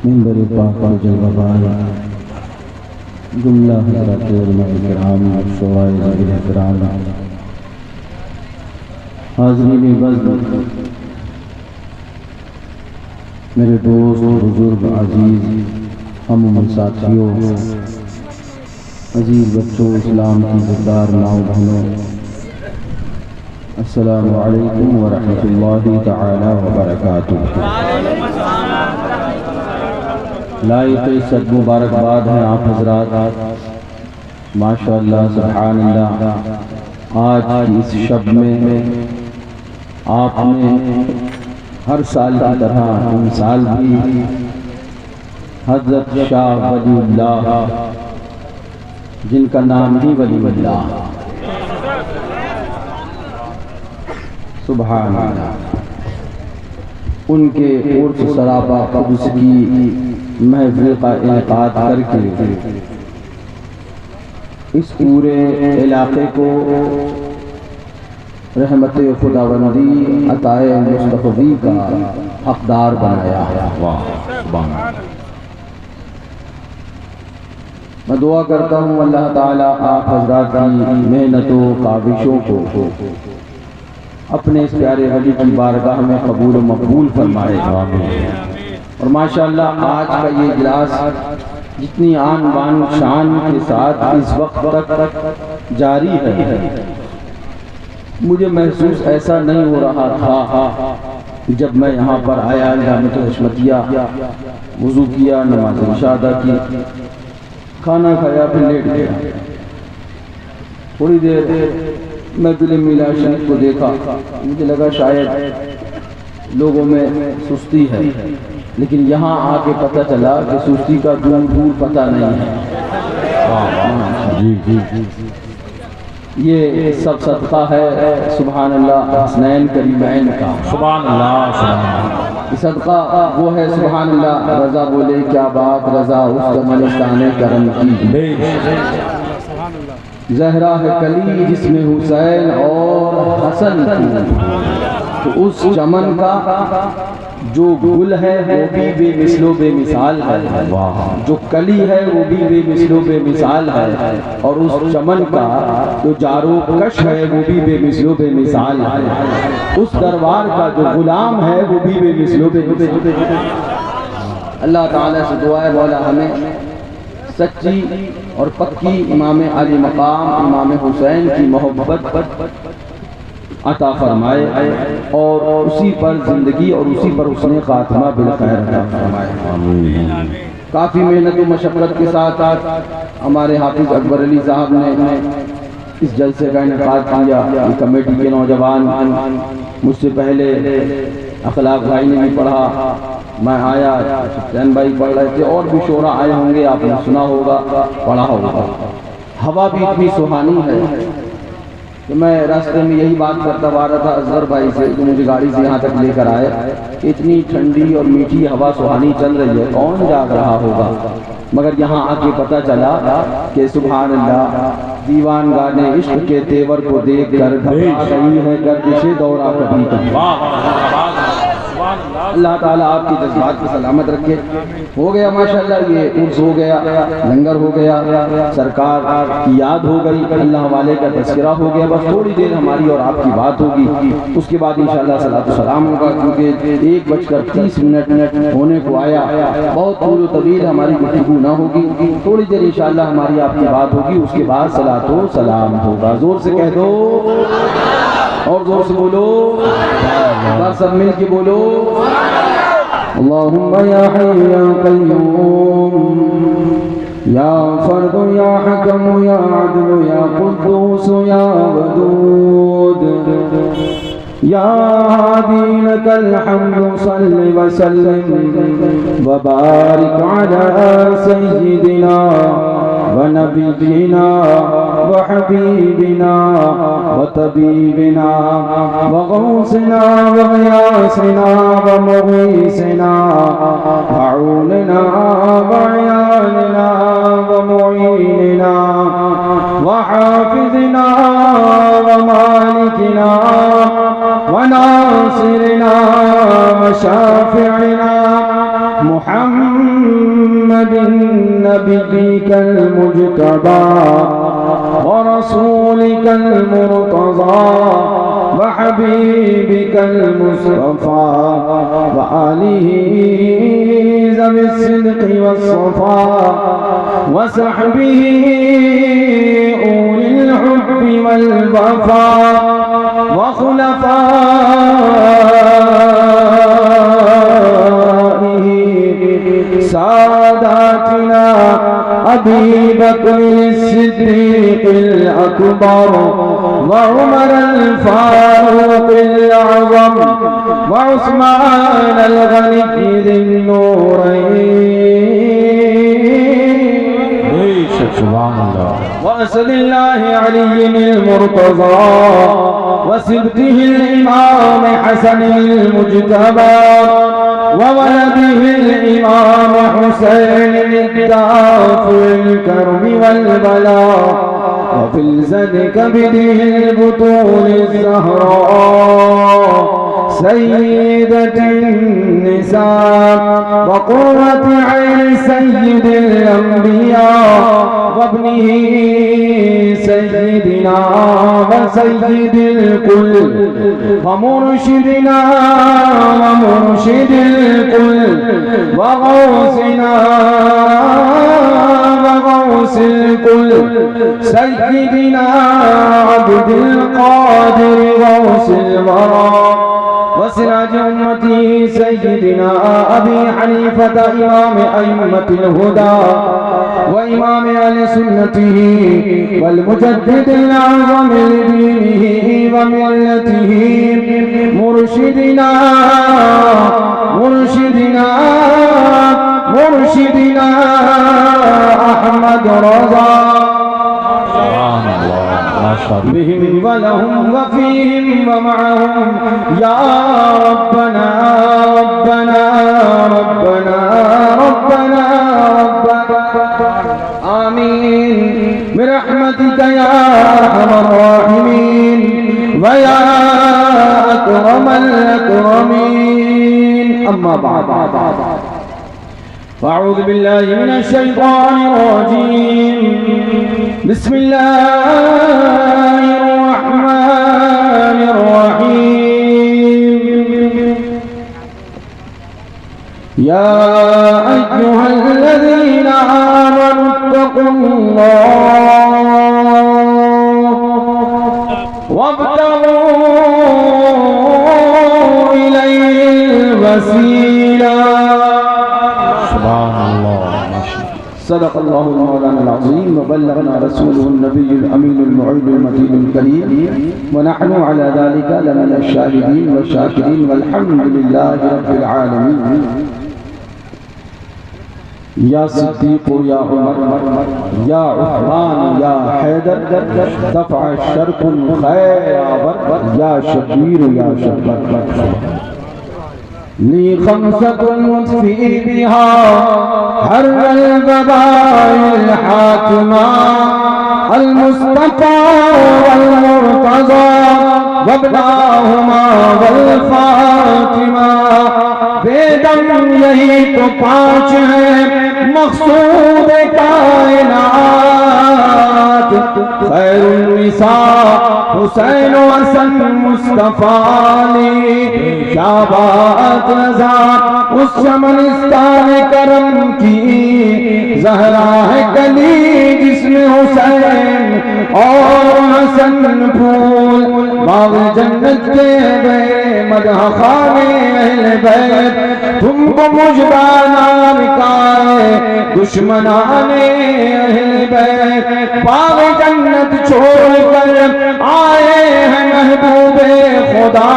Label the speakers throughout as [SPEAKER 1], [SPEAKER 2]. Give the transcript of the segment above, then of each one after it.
[SPEAKER 1] منبر پاک و جلوہ بار جملہ حضرات علماء کرام اور شعراء احترام حاضرین بزم، میرے دوست بزرگ عزیز ہم ساتھیوں، عزیز بچوں، اسلام کی بردار ماؤں بہنوں، السلام علیکم ورحمۃ اللہ تعالی وبرکاتہ۔ لائق عزت مبارکباد ہیں آپ حضرات، ماشاءاللہ سبحان اللہ۔ آج کی اس شب میں آپ نے ہر سال کی طرح ان سال بھی حضرت شاہ ولی اللہ، جن کا نام ہی ولی اللہ، سبحان اللہ، ان کے عرس سراپا قدس کی محفل کا انعقاد کر کے اس پورے علاقے کو رحمت خداوندی عطائے مصطفی کا حقدار بنایا ہے۔ میں دعا کرتا ہوں اللہ تعالیٰ آپ حضرات کی محنتوں کاوشوں کو اپنے اس پیارے ولی کی بارگاہ میں قبول و مقبول فرمائے۔ اور ماشاءاللہ آج کا یہ اجلاس جتنی آن بان شان کے ساتھ اس وقت تک جاری ہے، مجھے محسوس ایسا نہیں ہو رہا تھا جب میں یہاں پر آیا، جامعۃ الحشمتیہ، وضو کیا، نماز عشاء ادا کی، کھانا کھایا، پھر لیٹ گیا۔ تھوڑی دیر محفل میلاد شریف کو دیکھا، مجھے لگا شاید لوگوں میں سستی ہے، لیکن یہاں آ کے پتہ چلا کہ سستی کا دور دور پتہ نہیں ہے۔ یہ سب صدقہ ہے سبحان اللہ حسنین کریمین کا،
[SPEAKER 2] سبحان اللہ۔
[SPEAKER 1] صدقہ وہ ہے سبحان اللہ، رضا بولے کیا بات، رضا اس کا ملستان کرم کی، زہرا ہے کلی جس میں حسین اور حسن کی، تو اس چمن کا جو گل ہے وہ بھی بے مثل و بے مثال ہے، جو کلی ہے وہ بھی بے مثل و بے مثال ہے، اور اس چمن کا جو جارو کش ہے وہ بھی بے مثل و بے مثال ہے، اس دربار کا جو غلام ہے وہ بھی بے مثل و بے مثال ہے۔ اللہ تعالیٰ سے دعا ہے مولا ہمیں سچی اور پکی امام علی مقام امام حسین کی محبت عطا فرمائے، اور اسی پر زندگی اور اسی پر حسن خاتمہ بالخیر عطا فرمائے۔ کافی محنت و مشقت کے ساتھ ہمارے حافظ اکبر علی صاحب نے اس جلسے کا انعقاد کیا۔ کمیٹی کے نوجوان مجھ سے پہلے اخلاق بھائی نے بھی پڑھا، میں آیا، حسین بھائی پڑھ رہے تھے، اور بھی شعراء آئے ہوں گے، آپ نے سنا ہوگا، پڑھا ہوگا۔ ہوا بھی اتنی سہانی ہے کہ میں راستے میں یہی بات کرتا آ رہا تھا اصغر بھائی سے، جو مجھے گاڑی سے یہاں تک لے کر آئے، اتنی ٹھنڈی اور میٹھی ہوا سہانی چل رہی ہے، کون جاگ رہا ہوگا؟ مگر یہاں آ کے پتہ چلا کہ سبحان اللہ، دیوان گانے عشق کے تیور کو دیکھ کر گھبرا رہی ہے گردش دورہ کبھی کبھی۔ اللہ تعالیٰ آپ کی جذبات کو سلامت رکھے۔ ہو گیا ماشاءاللہ، یہ عرس ہو گیا، لنگر ہو گیا، سرکار کی یاد ہو گئی، اللہ والے کا تذکرہ ہو گیا، بس تھوڑی دیر ہماری اور آپ کی بات ہوگی، اس کے بعد انشاءاللہ صلاۃ و سلام ہوگا، کیونکہ 1:30 ہونے کو آیا، بہت طول و طویل ہماری گفتگو نہ ہوگی، تھوڑی دیر انشاءاللہ ہماری آپ کی بات ہوگی، اس کے بعد صلاۃ و سلام ہوگا۔ زور سے کہہ دو اور زور سے بولو، بس سب مل کے بولو، اللہم یا حی یا قیوم یا فرد یا حکم یا عدل یا قدوس یا ودود یا هادی لک الحمد صل وسلم وبارک علی سیدنا ونبینا وحبیبنا وطبیبنا وغوثنا وغیاثنا ومغیثنا وعوننا وعیاننا ومعیننا وحافظنا ومالكنا وناصرنا وشافعنا محمد نبيك المجتبى ورسولك المرتضى وحبيبك المصطفى وآله ذوي الصدق والصفاء وصحبه أولي الحب والوفاء وخلفائه ساداتنا أبي بكر الصديق الأكبر وعمر الفاروق الأعظم وعثمان الغني ذي النورين
[SPEAKER 2] سبحان الله
[SPEAKER 1] وأسد الله علي المرتضى وسبته الإمام حسن المجتبى وولده الإمام حسين الدافع الكرم والبلاء وفلزة كبده البطول الزهراء سيدة النساء وقرة عين سيد الأنبياء وابنه سيدنا وسيد الكل ومرشدنا ومرشد الكل وغوثنا وغوث الكل سيدنا عبد القادر غوث الورى وسراج أمتي سيدنا أبي حنيفة إمام أئمة الهدى وإمام أهل سنته والمجدد الأعظم لدينه وملته مرشدنا مرشدنا مرشدنا أحمد رضا بهم ولهم وفيهم ومعهم يا ربنا ربنا ربنا ربنا ربنا آمين برحمتك يا أرحم الراحمين ويا أكرم الأكرمين أما بعد فأعوذ بالله من الشيطان الرجيم بسم الله الرحمن الرحيم يا أيها الذين آمنوا اتقوا الله وابتغوا إليه الوسيلة صدق الله المولانا العظيم وبلغنا رسوله النبي الأمين المعيد المتين الكريم ونحن على ذلك لمن الشاهدين والشاكرين والحمد لله رب العالمين یا صدیق یا عمر یا عثمان یا حیدر دفع الشرق خیر آور یا شبیر یا شبر لي خمسة مطفئ بها حر البباء الحاكمة المصطفى والمرتضى وابناهما والفاطمة بیدم یہی تو پانچ ہیں مقصود کائنات خیر النساء حسین و حسن مصطفیٰ علی کیا بات رضا اس چمنستان کرم کی زہرا ہے کلی جس میں حسین اور حسن پھول باغ جنت کے بے مدح خانے اہل بیت تم کو مجدہ نام کا دشمنان اہل بیت پاک جنت چھوڑ کر آئے ہیں محبوب خدا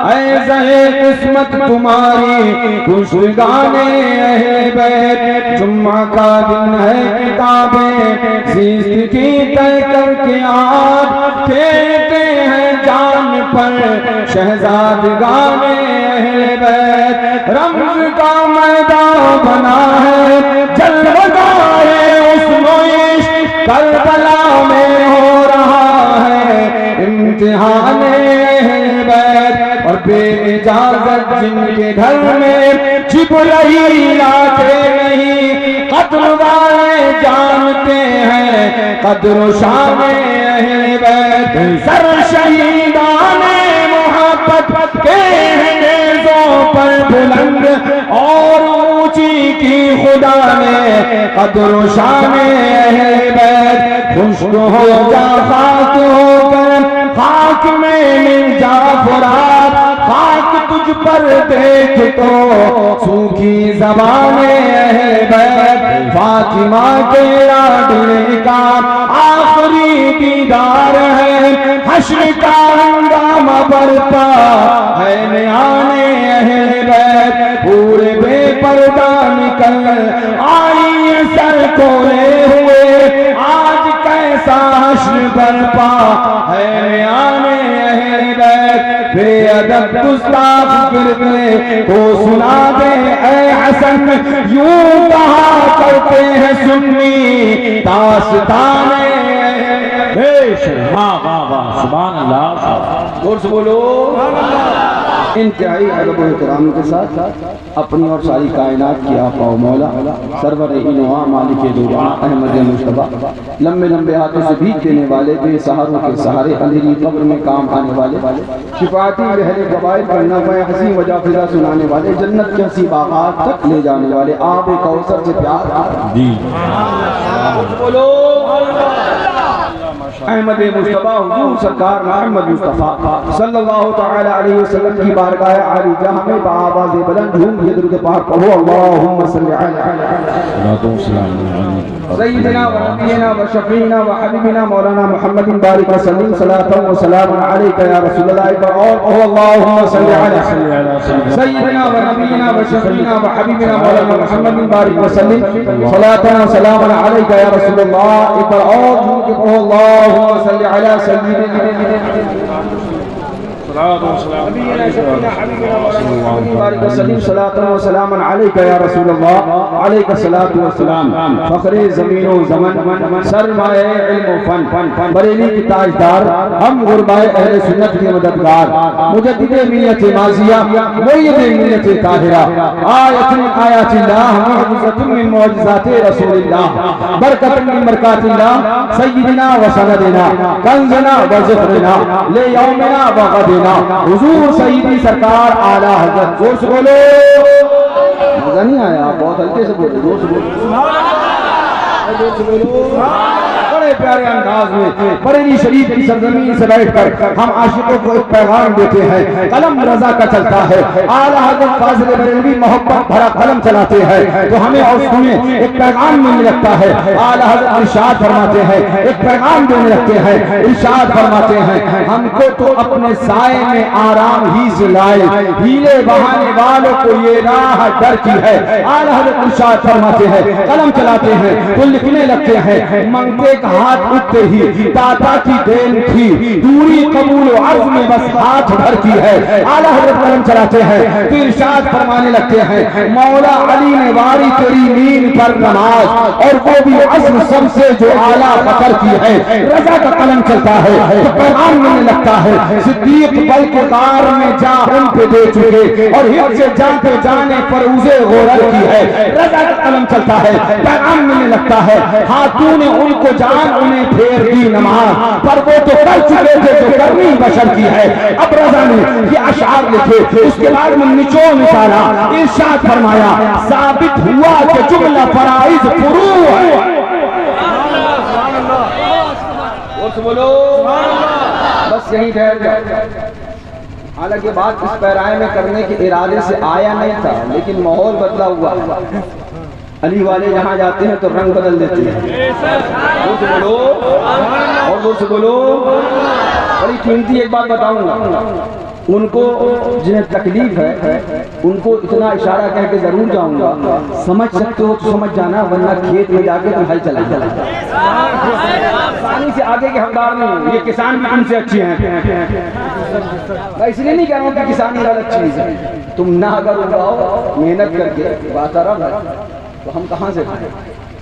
[SPEAKER 1] اے زہے قسمت تمہاری خوشگان اہل بیت جمعہ کا دن ہے کتابیں زیست کی طے کر کے آج کھیلتے ہیں جان پر شہزادگان اہل بیت رمز کا میدان بنا ہے جلوگاہ حسن و عشق کربلا میں ہو رہا ہے امتحان اہل بیت اور بے اجازت جن کے گھر میں جبرائیل آتے نہیں قدر والے جانتے ہیں قدر و شان اہل بیت سر شہیدان محبت کے نیزوں پر بلند اور اونچی کی خدا نے قدر و شان اہل بیت خشک ہو جا خاک ہو کر خاک میں مل جا فرات خاک تجھ پر دیکھ تو سوکھی زبان اہل بیت فاطمہ کے لاڈلے کا آخری دیدار ہے حشر کا ہنگامہ برپا ہے میان اہل بیت پورے بے پردہ نکل آئی سر کھولے ہوئے آج کیسا حشر برپا ہے میان اہل بیت بے ادب گستاخ فرقے کو سنا دے اے حسن یوں کہا کرتے ہیں سنی داستان
[SPEAKER 2] سبحان اللہ
[SPEAKER 1] زور سے بولو انتہائی ادب و احترام کے ساتھ اپنی اور ساری کائنات کی آقا و مولا سرور انواع مالک دو جہاں احمد مصطفیٰ لمبے لمبے ہاتھوں سے بھیک دینے والے بے سہاروں کے سہارے اندھیری قبر میں کام آنے والے شفاعتی بحر قبائل کا نغمہ حسین وجہ فضا سنانے والے جنت کے حسین باغات تک لے جانے والے آب کوثر سے پیار
[SPEAKER 2] جی
[SPEAKER 1] بولو احمد مصطفیٰ حضور سرکار محمد مصطفیٰ صلی اللہ تعالی علیہ وسلم کی بارگاہ عالی جہاں میں بآواز بلند جھوم کے درود پاک پڑھو اللہم صلی علی سیدنا و نبینا و شفیعنا و حبیبنا مولانا محمد بارک وسلم صلاة و سلام علیکہ یا رسول اللہ اور اللہم صلی علی سیدنا و نبینا و شفیعنا و حبیبنا مولانا محمد بارک وسلم صلاة و سلام علیکہ یا رسول اللہ اور اللهم صل على سيدنا صلاة وسلام عليك يا رسول الله عليك الصلاة والسلام فخر زمین و زمن سرمایہ علم و فن بریلی کی تاجدار ہم غربائے اہل سنت کے مددگار مجدد ملت ماضیہ مؤید ملت طاہرہ آیت من آیات اللہ معجزۃ من معجزات رسول اللہ برکت من برکات اللہ سیدنا و سندنا کنزنا و ذخرنا لے یومنا و غدنا حضور سیدی سرکار اعلیٰ حضرت زور سے بولو مزہ نہیں آیا بہت ہلکے سے بولو زور سے بولو بڑے پیارے انداز میں بریلی شریف کی سرزمین سے بیٹھ کر ہم عاشقوں کو ایک پیغام دیتے ہیں قلم رضا کا چلتا ہے اعلیٰ حضرت فاضل بریلوی محبت بھرا قلم چلاتے ہیں تو ہمیں اور تمہیں ایک پیغام ملنے لگتا ہے اعلیٰ حضرت ارشاد فرماتے ہیں ایک پیغام دینے لگتے ہیں ارشاد فرماتے ہیں ہم کو تو اپنے سائے میں آرام ہی سے لائے ہیلے بہانے والوں کو یہ راہ ڈر کی ہے اعلیٰ حضرت ارشاد فرماتے ہیں قلم چلاتے ہیں تو لکھنے لگتے ہیں منگتے کا ہاتھ اٹھتے ہی داتا کی دین تھی دوری قبول و عرض میں بس ہاتھ بھر کی ہے اعلیٰ حضرت قلم چلاتے ہیں تو ارشاد فرمانے لگتے ہیں مولا علی نے واری تیری نین پر نماز اور وہ بھی عزم سب سے جو اعلیٰ فکر کی ہے رضا کا قلم چلتا ہے تو پیغام ملنے لگتا ہے صدیق بل کے غار میں جا ان پہ دے چکے اور ہر سے جاتے جانے پر اوزے غورر کی ہے رضا کا قلم چلتا ہے پیغام ملنے لگتا ہے ہاتھوں نے ان کو جان انہیں پھیر دی نماز پر وہ تو کر چکے تھے جو کرنی بشر کی ہے اب رضا نے یہ اشعار لکھے اس کے بعد میں نچوڑ نکالا ارشاد فرمایا ثابت ہوا کہ جملہ فرائض فروع ہے بس یہی ٹھہر جاؤ حالانکہ بات اس پیرائے میں کرنے کے ارادے سے آیا نہیں تھا لیکن ماحول بدلا ہوا علی والے جہاں جاتے ہیں تو رنگ بدل دیتے ہیں. وہ سے بولو اور وہ سے بولو. بڑی قیمتی ایک بات بتاؤں گا. ان کو جنہیں تکلیف ہے ان کو اتنا اشارہ کہہ کے ضرور جاؤں گا, سمجھ سکتے ہو تو سمجھ جانا, ورنہ کھیت میں جا کے تم ہل چلا. کسانی سے آگے کے حقدار نہیں, یہ کسان بھی تم سے اچھے ہیں. میں اس لیے نہیں کہہ رہا ہوں کہ کسانی غلط چیز ہے. تم نہ اگر اگاؤ محنت کر کے بات آ رہا تو ہم کہاں سے کھائیں,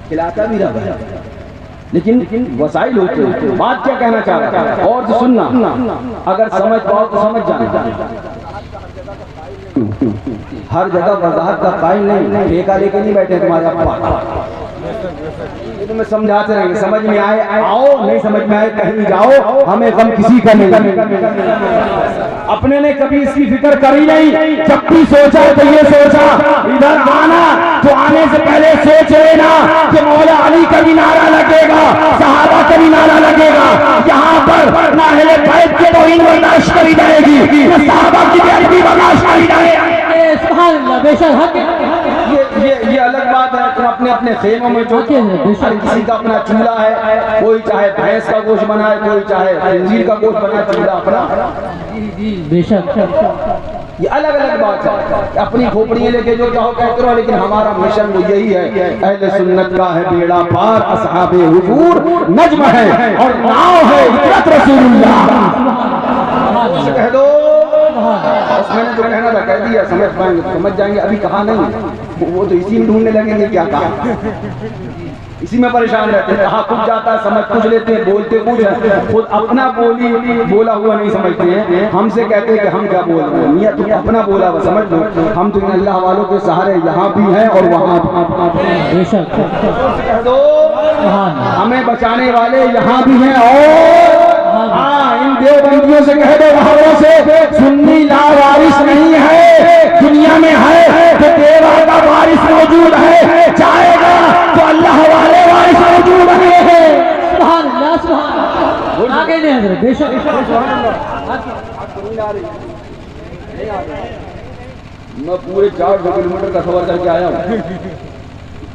[SPEAKER 1] کھلاتا بھی رہا. لیکن وسائل ہوتے ہیں. بات کیا کہنا چاہ رہا ہے اور تو سننا, اگر سمجھ پاؤ تو سمجھ جانا. ہر جگہ وضاحت کا قائل نہیں, ٹھیکہ لے کے نہیں بیٹھے تمہارے ابا. یہ تمہیں سمجھاتے رہیں گے, سمجھ میں آئے آؤ, نہیں سمجھ میں آئے کہیں جاؤ, ہمیں غم کسی کا نہیں. اپنے نے کبھی اس کی فکر کری نہیں, جب بھی سوچا تو یہ سوچا ادھر آنا تو آنے سے پہلے سوچ لینا کہ مولا علی کا بھی نعرہ لگے گا, صحابہ کا بھی نعرہ لگے گا. یہاں پر نہ اہل بیت کے توہین برداشت کری جائے گی, نہ صحابہ کی بے برداشت کری جائے گی.
[SPEAKER 3] سبحان اللہ, بے شک حق.
[SPEAKER 1] یہ الگ بات ہے. تم اپنے اپنے خیموں میں جو کسی کا اپنا چولہا ہے, کوئی چاہے بھینس کا گوشت بنائے, کوئی چاہے خنزیر کا گوشت بنائے, چولہا اپنا.
[SPEAKER 3] بے شک
[SPEAKER 1] یہ الگ الگ بات ہے. اپنی کھوپڑیاں لے کے جو چاہو کہتے رہو, لیکن ہمارا مشن وہ یہی ہے, اہل سنت کا ہے بیڑا پار, اصحاب حضور نجم ہے اور ناؤ ہے اطرت رسول اللہ. کہہ دو بس, میں نے جو کہنا تھا کہہ دیا, سمجھ جائیں گے. ابھی کہا نہیں, وہ تو اسی میں ڈھونڈنے لگیں گے کیا کہا, اسی میں پریشان رہتے ہیں. کہاں کچھ جاتا ہے, سمجھ کچھ لیتے ہیں, بولتے کچھ ہیں, خود اپنا بولا ہوا نہیں سمجھتے ہیں. ہم سے کہتے ہیں کہ ہم کیا بول رہے ہیں, میاں تم اپنا بولا ہوا سمجھ لو. ہم تو اللہ والوں کے سہارے یہاں بھی ہیں اور وہاں
[SPEAKER 3] بے شک.
[SPEAKER 1] کہہ دو ہمیں بچانے والے یہاں بھی ہیں, اور ان دیوبندیوں سے کہہ دو وہاں سے سنی لا وارث نہیں ہے, دنیا میں ہے تو دیوار کا وارث موجود ہے, جائے گا تو اللہ والے وارث موجود ہے.
[SPEAKER 3] سبحان اللہ, سبحان اللہ. آگے نہیں حضرت, بے شک.
[SPEAKER 1] میں پورے 400 کلومیٹر کا سفر کر کے آیا ہوں.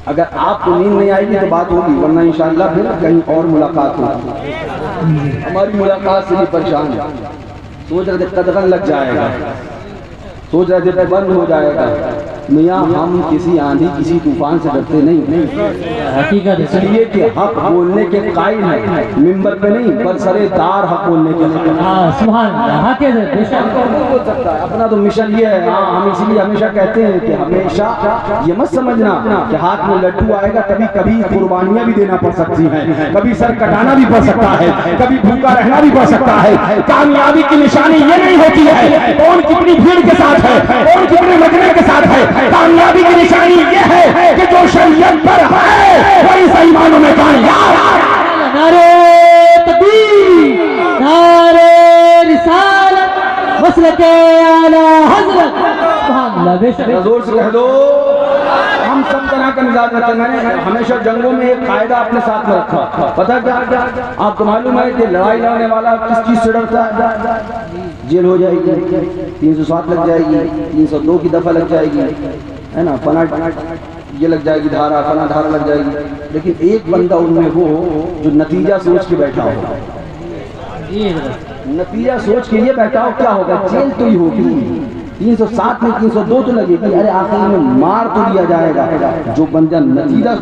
[SPEAKER 1] اگر آپ کو نیند نہیں آئے گی تو بات ہوگی, ورنہ انشاءاللہ پھر کہیں اور ملاقات ہوگی. ہماری ملاقات سے بھی پریشان ہے. سوچ رہے تھے قدغن لگ جائے گا, سوچ رہے تھے بند ہو جائے گا. میاں ہم کسی آندھی کسی طوفان سے ڈرتے نہیں,
[SPEAKER 3] حقیقت
[SPEAKER 1] اس لیے کہ حق بولنے کے قائل ہیں, ممبر پہ نہیں پر سرے دار حق بولنے کے لیے.
[SPEAKER 3] سبحان اللہ, حق ہے بے شک.
[SPEAKER 1] بول سکتا ہے, اپنا تو مشن یہ ہے. ہم اس لیے ہمیشہ کہتے ہیں کہ ہمیشہ یہ مت سمجھنا کہ ہاتھ میں لڈو آئے گا, کبھی کبھی قربانیاں بھی دینا پڑ سکتی ہیں, کبھی سر کٹانا بھی پڑ سکتا ہے, کبھی بھوکا رہنا بھی پڑ سکتا ہے. کامیابی کی نشانی یہ نہیں ہوتی ہے کون کتنی بھیڑ کے ساتھ ہے, کون کتنے مجمع کے ساتھ ہے. کامیابی کی نشانی یہ ہے کہ جو شریعت پر ہے وہی صحیح معنوں میں کامیاب ہے.
[SPEAKER 3] نعرہ تکبیر, نعرہ رسالت, مسلک اعلی حضرت. سبحان اللہ, بے شک.
[SPEAKER 1] زور سے کہہ دو ہم سب طرح کا مزاج رکھتے ہیں. میں نے ہمیشہ جنگوں میں ایک قاعدہ اپنے ساتھ میں رکھا. پتہ کیا آپ کو معلوم ہے کہ لڑائی لڑنے والا کس چیز سے ڈرتا ہے؟ جیل ہو جائے گی, 307 لگ جائے گی, 302 کی دفعہ لگ جائے گی, ہے نا, فنا یہ لگ جائے گی دھارا, فنا دھارا لگ جائے گی. لیکن ایک بندہ ان میں وہ جو نتیجہ سوچ کے بیٹھا ہو, نتیجہ سوچ کے یہ بیٹھا ہو کیا ہوگا, جیل تو ہی ہوگی, 307 میں 302 تو لگے گی, ارے آخر میں مار تو دیا جائے گا. جو بندہ نتیجہ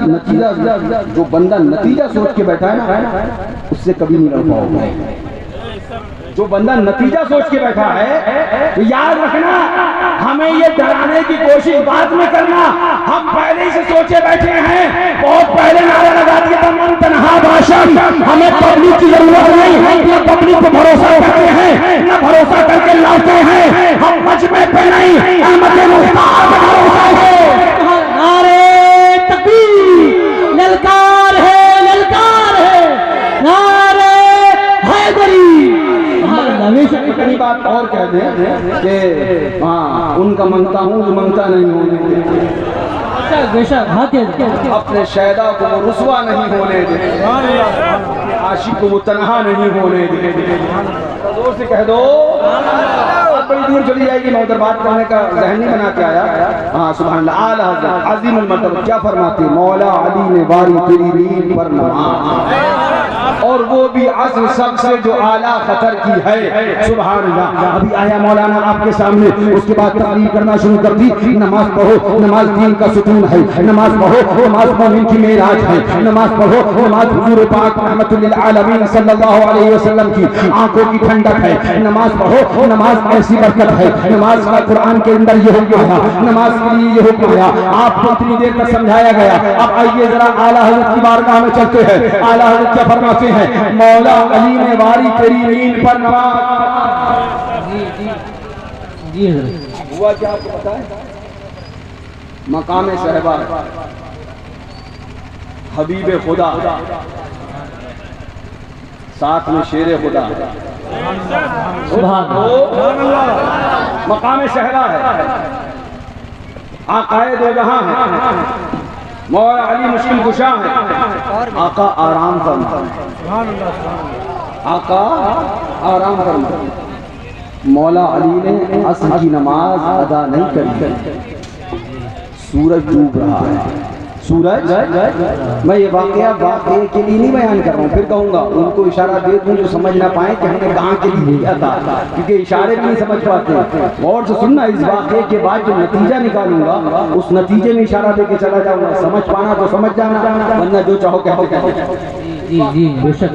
[SPEAKER 1] سوچ کے بیٹھا ہے نا, اس سے کبھی نہیں لڑ پاؤ گا. جو بندہ نتیجہ سوچ کے بیٹھا ہے تو یاد رکھنا, ہمیں یہ ڈرانے کی کوشش بعد میں کرنا. ہم پہلے ہی سے سوچے بیٹھے ہیں, بہت پہلے نعرہ لگا دیا تھا من تنہا باشم. ہمیں پبلک کی ضرورت نہیں ہے, نہ پبلک کو بھروسہ کرتے ہیں نہ بھروسہ کر کے لاتے ہیں. ہم مجمع پہ نہیں, احمد مختار پہ بھروسہ ہے.
[SPEAKER 3] نعرہ تکبیر, للکار ہے, للکار ہے, نعرہ حیدری.
[SPEAKER 1] کئی بات اور کہہ دیں کہ ہاں ان کا منگتا ہوں جو منگتا نہیں ہونے دے, اپنے شہدا کو وہ رسوا نہیں ہونے دے, عاشق کو وہ تنہا نہیں ہونے دے. زور سے کہہ دو بڑی دور چلی جائے گی، میں ادھر بات کرنے کا ذہن نہیں بنا کے آیا. ہاں سبحان اللہ. اعلیٰ حضرت عظیم المرتبہ کیا فرماتے ہیں؟ مولا علی نے باری تیری نیل پر نماز، اور وہ بھی عصر سب سے جو اعلیٰ خطر کی ہے. سبحان اللہ. ابھی آیا مولانا آپ کے سامنے، اس کے بعد تقریر کرنا شروع کر دی. نماز پڑھو، نماز دین کا ستون ہے. نماز پڑھو، نماز مومن کی معراج ہے. نماز پڑھو، نماز حضور پاک رحمت للعالمین صلی اللہ علیہ وسلم کی آنکھوں کی ٹھنڈک ہے. نماز پڑھو، نماز ایسی برکت ہے. نماز کا قرآن کے اندر یہ حکم آیا، نماز کے لیے یہ حکم آیا. آپ کو اتنی دیر تک سمجھایا گیا. اب آئیے ذرا اعلیٰ حضرت کی بارگاہ میں چلتے ہیں. اعلیٰ حضرت کیا فرماتے ہیں؟ مولا علی نے باری تیری نیل پر نماز.
[SPEAKER 3] جی حضرت.
[SPEAKER 1] ہوا کیا آپ کو پتا ہے؟ مقام صحبہ حبیب خدا، ساتھ میں شیر خدا.
[SPEAKER 3] سبحان اللہ.
[SPEAKER 1] مقام صحبہ ہے، آقا دو جہاں ہے، مولا علی مشکل کشا ہے. آقا آرام فرما، آقا آرام فرما. مولا علی نے عصر کی نماز ادا نہیں کری. سورج ڈوب رہا ہے. سورج، میں یہ واقعے کے لیے نہیں بیان کر رہا ہوں، پھر کہوں گا ان کو اشارہ دے دوں جو سمجھ نہ پائیں کہ ہم نے کہاں کے لیے کیا تھا، کیونکہ اشارے بھی نہیں سمجھ پاتے. اور سے سننا، اس واقعے کے بعد جو نتیجہ نکالوں گا اس نتیجے میں اشارہ دے کے چلا جاؤں گا. سمجھ پانا تو سمجھ جانا، ورنہ جو چاہو کہو.
[SPEAKER 3] جی جی بے شک.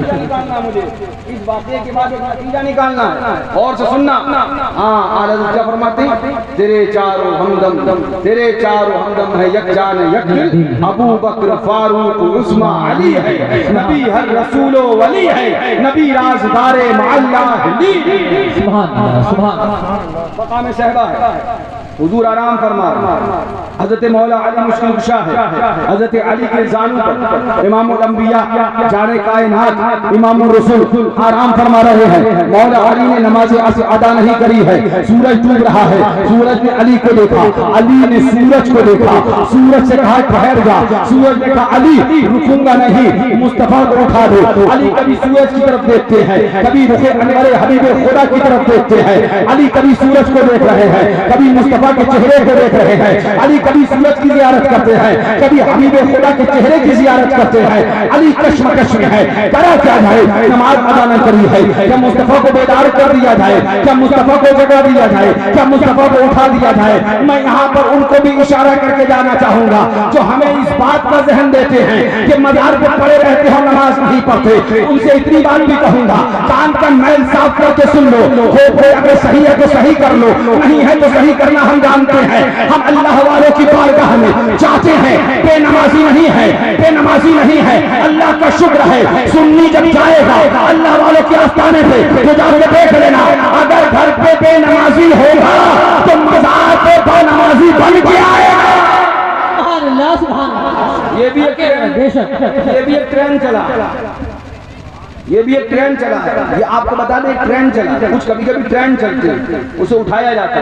[SPEAKER 1] مجھے اس واقعے کے بعد ایک نتیجہ نکالنا ہے. اور سے سننا. ہاں اعلیٰ حضرت کیا فرماتے ہیں؟ تیرے چاروں ہمدم، تیرے چاروں ہمدم ہے، یک جان یک دل. ابو بکر، فاروق، عثمان، علی ہے. نبی ہر رسول و ولی ہے، نبی رازدار معلّہ لی.
[SPEAKER 3] سبحان اللہ. سبحان اللہ.
[SPEAKER 1] مقام صحبہ ہے. حضور آرام فرما. حضرت مولا علی مشکل کشا ہے. حضرت علی کے زانوں پر امام الانبیاء، جان کائنات، امام الرسول آرام فرما رہے ہیں. مولا علی نے نماز عصر ادا نہیں کری ہے. سورج ڈوب رہا ہے. سورج نے علی کو دیکھا، علی نے سورج کو دیکھا. سورج سے کہا ٹھہر جا. سورج نے کہا علی رکوں گا نہیں، مصطفیٰ کو اٹھا دو. علی کبھی سورج کی طرف دیکھتے ہیں، کبھی رخ انور حبیب خدا کی طرف دیکھتے ہیں. علی کبھی سورج کو دیکھ رہے ہیں، کبھی مصطفیٰ کے چہرے کو دیکھ رہے ہیں. علی کبھی سورج کی زیارت کرتے ہیں، کبھی حبیب خدا کے چہرے کی زیارت کرتے ہیں. علی کشمکش میں ہے، کرا کیا جائے؟ نماز ادا نہ کری ہے. کیا مصطفیٰ کو بیدار کر دیا جائے؟ کیا مصطفیٰ کو جگا دیا جائے؟ کیا مصطفیٰ کو اٹھا دیا جائے؟ میں یہاں پر ان کو بھی اشارہ کر کے جانا چاہوں گا جو ہمیں اس بات کا ذہن دیتے ہیں کہ مزار پہ پڑے رہتے ہو، نماز نہیں پڑھتے. ان سے اتنی بات بھی کہوں گا، کان کا میل صاف کر کے سن لو. اگر صحیح ہے تو صحیح کر لو، نہیں ہے تو صحیح کرنا ہم جانتے ہیں. ہم اللہ والوں کی بارگاہ میں چاہتے ہیں. بے نمازی نہیں ہے، بے نمازی نہیں ہے. اللہ کا شکر ہے، سنی جب جائے گا اللہ والوں کے آستانے پہ تو جا کے دیکھ لینا، اگر گھر پہ بے نمازی ہوگا تو مزار پہ بے نمازی بن کے آئے گا.
[SPEAKER 3] سبحان اللہ. سبحان اللہ.
[SPEAKER 1] یہ بھی ایک ٹرین چلا، یہ بھی ایک ٹرین چلا ہے. یہ آپ کو بتا دیں ایک ٹرین چلا. کچھ کبھی کبھی ٹرین چلتے ہیں، اسے اٹھایا جاتا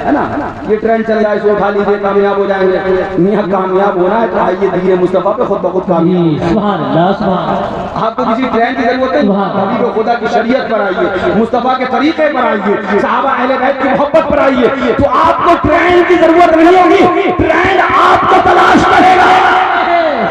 [SPEAKER 1] ہے نا. یہ ٹرین چل رہا ہے، اسے اٹھا لیجیے، کامیاب ہو جائیں گے. میاں کامیاب ہونا ہے تو آئیے دین مصطفیٰ پہ خود بخود کامیاب.
[SPEAKER 3] سبحان اللہ. سبحان اللہ.
[SPEAKER 1] آپ کو کسی ٹرین کی ضرورت ہے؟ حبیب خدا کی شریعت پر آئیے، مصطفیٰ کے طریقے پر آئیے، صحابہ اہل بیت کی محبت پر آئیے، تو آپ کو ٹرین کی ضرورت نہیں ہوگی، ٹرین آپ کو تلاش کرے گا.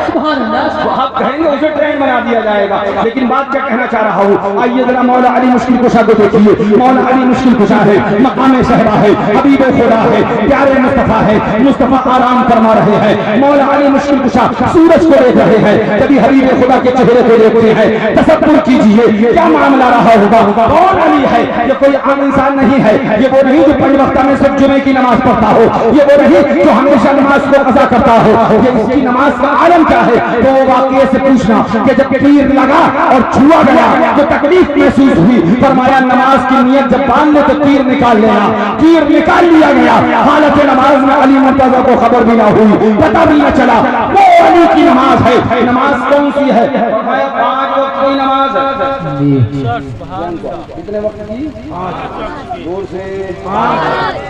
[SPEAKER 3] سبحان اللہ.
[SPEAKER 1] آپ کہیں گے اسے ٹرین بنا دیا جائے گا. لیکن بات کیا کہنا چاہ رہا ہوں، آئیے ذرا مولا علی مشکل کشا کو دیکھیے. مولا علی مشکل کشا ہے، مقام صحبہ ہے، حبیب خدا ہے، پیارے مصطفیٰ ہے. مصطفیٰ آرام فرما رہے ہیں. مولا علی مشکل کشا سورج کو دیکھ رہے ہیں، کبھی حبیب خدا کے چہرے کو دیکھتے ہیں. تصور کیجیے کیا معاملہ رہا ہوگا. کون علی ہے؟ یہ کوئی عام انسان نہیں ہے. یہ وہ نہیں جو 5 وقت میں صرف جمعے کی نماز پڑھتا ہو. یہ وہ نہیں جو ہمیشہ نماز کو قضا کرتا ہو. یہ اس کی نماز کا عالم کیا ہے؟ تو واقعے سے پوچھنا کہ جب تیر لگا اور چھوا گیا تو تکلیف محسوس ہوئی. فرمایا نماز کی نیت جب باندھ لے تو تیر نکال لینا. تیر نکال لیا گیا. حالت نماز میں علی مرتضیٰ کو خبر بھی نہ ہوئی، پتہ بھی نہ چلا. وہ علی کی نماز ہے. نماز کون سی ہے؟ فرمایا 5 وقت کی نماز ہے. کتنے وقت کی؟ 5. دور سے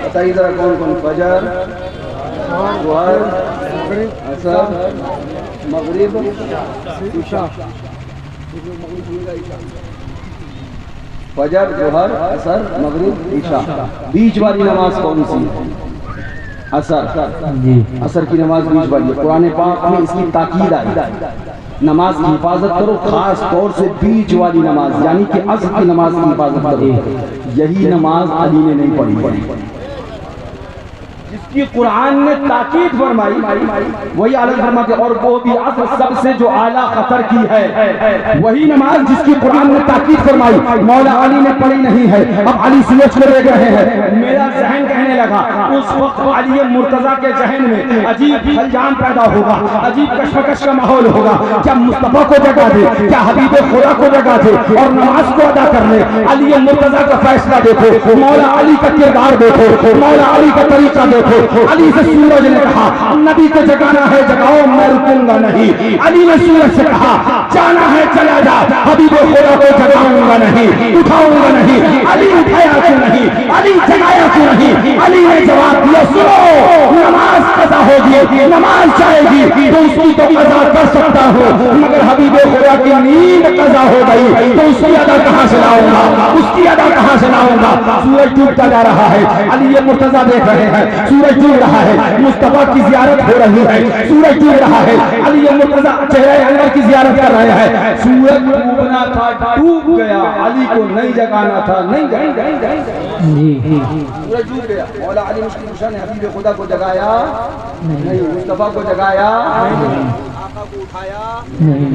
[SPEAKER 1] بتائیے ذرا کون کون؟ فجر، ظہر، عصر، مغرب، عشاء. فجر، ظہر، عصر، مغرب، عشاء. بیچ والی نماز کون سی ہے؟ عصر. عصر کی نماز بیچ والی ہے. قرآن پاک میں اس کی تاکید آئی، نماز کی حفاظت کرو، خاص طور سے بیچ والی نماز یعنی کہ عصر کی نماز کی حفاظت کرو. یہی نماز علی نے نہیں پڑھی، جس کی قرآن نے تاکید فرمائی وہی اعلیٰ فرماتے، اور وہ بھی عصر سب سے جو اعلیٰ خطر کی ہے. وہی نماز جس کی قرآن نے تاکید فرمائی مولا علی نے پڑھی نہیں ہے. اب علی سوچ کر دیکھ رہے ہیں، میرا ذہن کہنے لگا اس وقت علی مرتضیٰ کے ذہن میں عجیب خلجان پیدا ہوگا، عجیب کشمکش کا ماحول ہوگا. کیا مصطفیٰ کو جگہ دے، کیا حبیب خدا کو جگہ دے اور نماز کو ادا کر لے. علی مرتضیٰ کا فیصلہ دیکھو، مولا علی کا کردار دیکھو، مولا علی کا طریقہ دیکھو. علی سے سورج نے کہا نبی کو جگانا ہے جگاؤ، میں رکوں گا نہیں. علی نے سورج سے کہا جانا ہے چلا جا، حبیب خدا کو جگاؤں گا نہیں، اٹھاؤں گا نہیں. علی اٹھایا کیوں نہیں، علی جگایا کیوں نہیں؟ علی نے جواب دیا سنو، نماز قضا ہوگی، نماز جائے گی تو اس کی تو قضا کر سکتا ہوں، مگر حبیب خدا کی نیند قضا ہو گئی تو اس کی ادا کہاں سے لاؤں گا، اس کی ادا کہاں سے لاؤں گا. سورج ڈوبتا جا رہا ہے، علی مرتضیٰ دیکھ رہے ہیں سورج ڈوب رہا ہے، مصطفیٰ کی زیارت ہو رہی ہے، سورج ڈوب رہا ہے. علی مرتضیٰ چہرہ انور کی زیارت کر رہے ہیں. سورج ڈوبنا تھا، ڈوب گیا، علی کو نہیں جگانا تھا، نہیں جگایا. سورج ڈوب گیا، مولا علی مشکل کشا نے حبیب خدا کو جگایا نہیں، مصطفیٰ کو جگایا نہیں، آقا کو اٹھایا نہیں.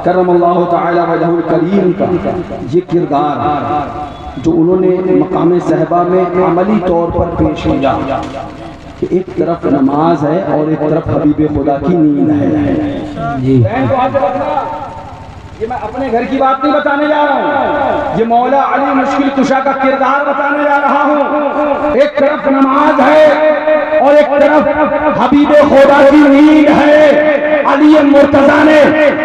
[SPEAKER 1] کرم اللہ تعالی وجہ الکریم کا یہ کردار جو انہوں نے مقام صحبہ میں عملی طور پر پیش کیا کہ ایک طرف نماز ہے اور ایک طرف حبیب خدا کی نیند ہے. یہ میں اپنے گھر کی بات نہیں بتانے جا رہا ہوں، یہ مولا علی مشکل کشا کا کردار بتانے جا رہا ہوں. ایک طرف نماز ہے اور ایک طرف حبیب خدا کی نیند ہے. علی مرتضیٰ نے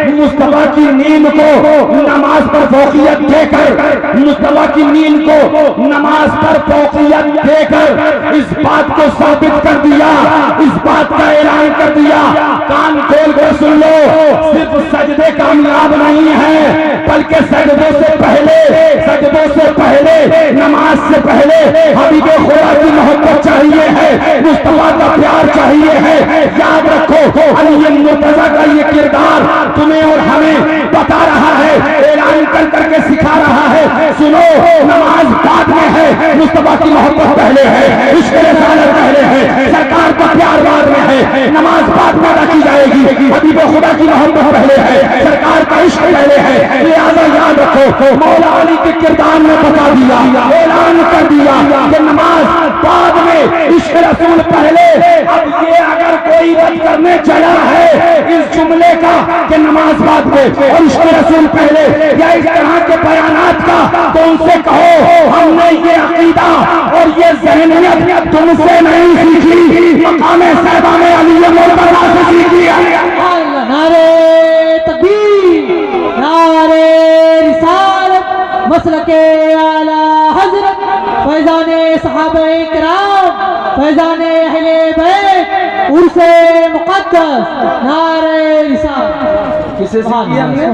[SPEAKER 1] مصطفیٰ کی نیند کو نماز پر فوقیت دے کر، مصطفیٰ کی نیند کو نماز پر فوقیت دے کر اس بات کو ثابت کر دیا، اس بات کا اعلان کر دیا. کان کھول کر سن لو، صرف سجدے کامیاب نہیں ہیں بلکہ سجدوں سے پہلے نماز سے پہلے حبیب خدا کی محبت چاہیے ہے، مصطفیٰ کا پیار چاہیے ہے. یاد رکھو علی مرتضیٰ کا یہ کردار تمہیں اور ہمیں بتا رہا ہے، اعلان کر کے سکھا رہا ہے. سنو، نماز بعد میں ہے، مصطفیٰ کی محبت پہلے ہے، عشق رسالت پہلے ہے، سرکار کا پیار بعد میں ہے. نماز بعد میں ادا کی جائے گی، حبیب خدا کی محبت پہلے ہے، سرکار کا عشق پہلے ہے. لہذا یاد رکھو مولا علی کے کردار نے بتا دیا، اعلان کر دیا کہ نماز بعد میں، عشق رسول پہلے. اب یہ اگر کوئی رد کرنے چلا ہے اس جملے کا کہ نماز بعد میں اور عشق رسول پہلے یا اس طرح کے بیانات کا، تو ان سے کہو ہم نے یہ عقیدہ اور یہ ذہنیت تم سے نہیں سیکھی، مقام صحبہ میں علی مرتضیٰ سے سیکھی ہے.
[SPEAKER 3] نعرہ تکبیر، نعرہ رسالت، مسلک اعلیٰ حضرت، فیضان صحابہ کرام، فیضان اہل بیت، عرس مقدس، نعرہ رسالت.
[SPEAKER 1] کسے سیکھی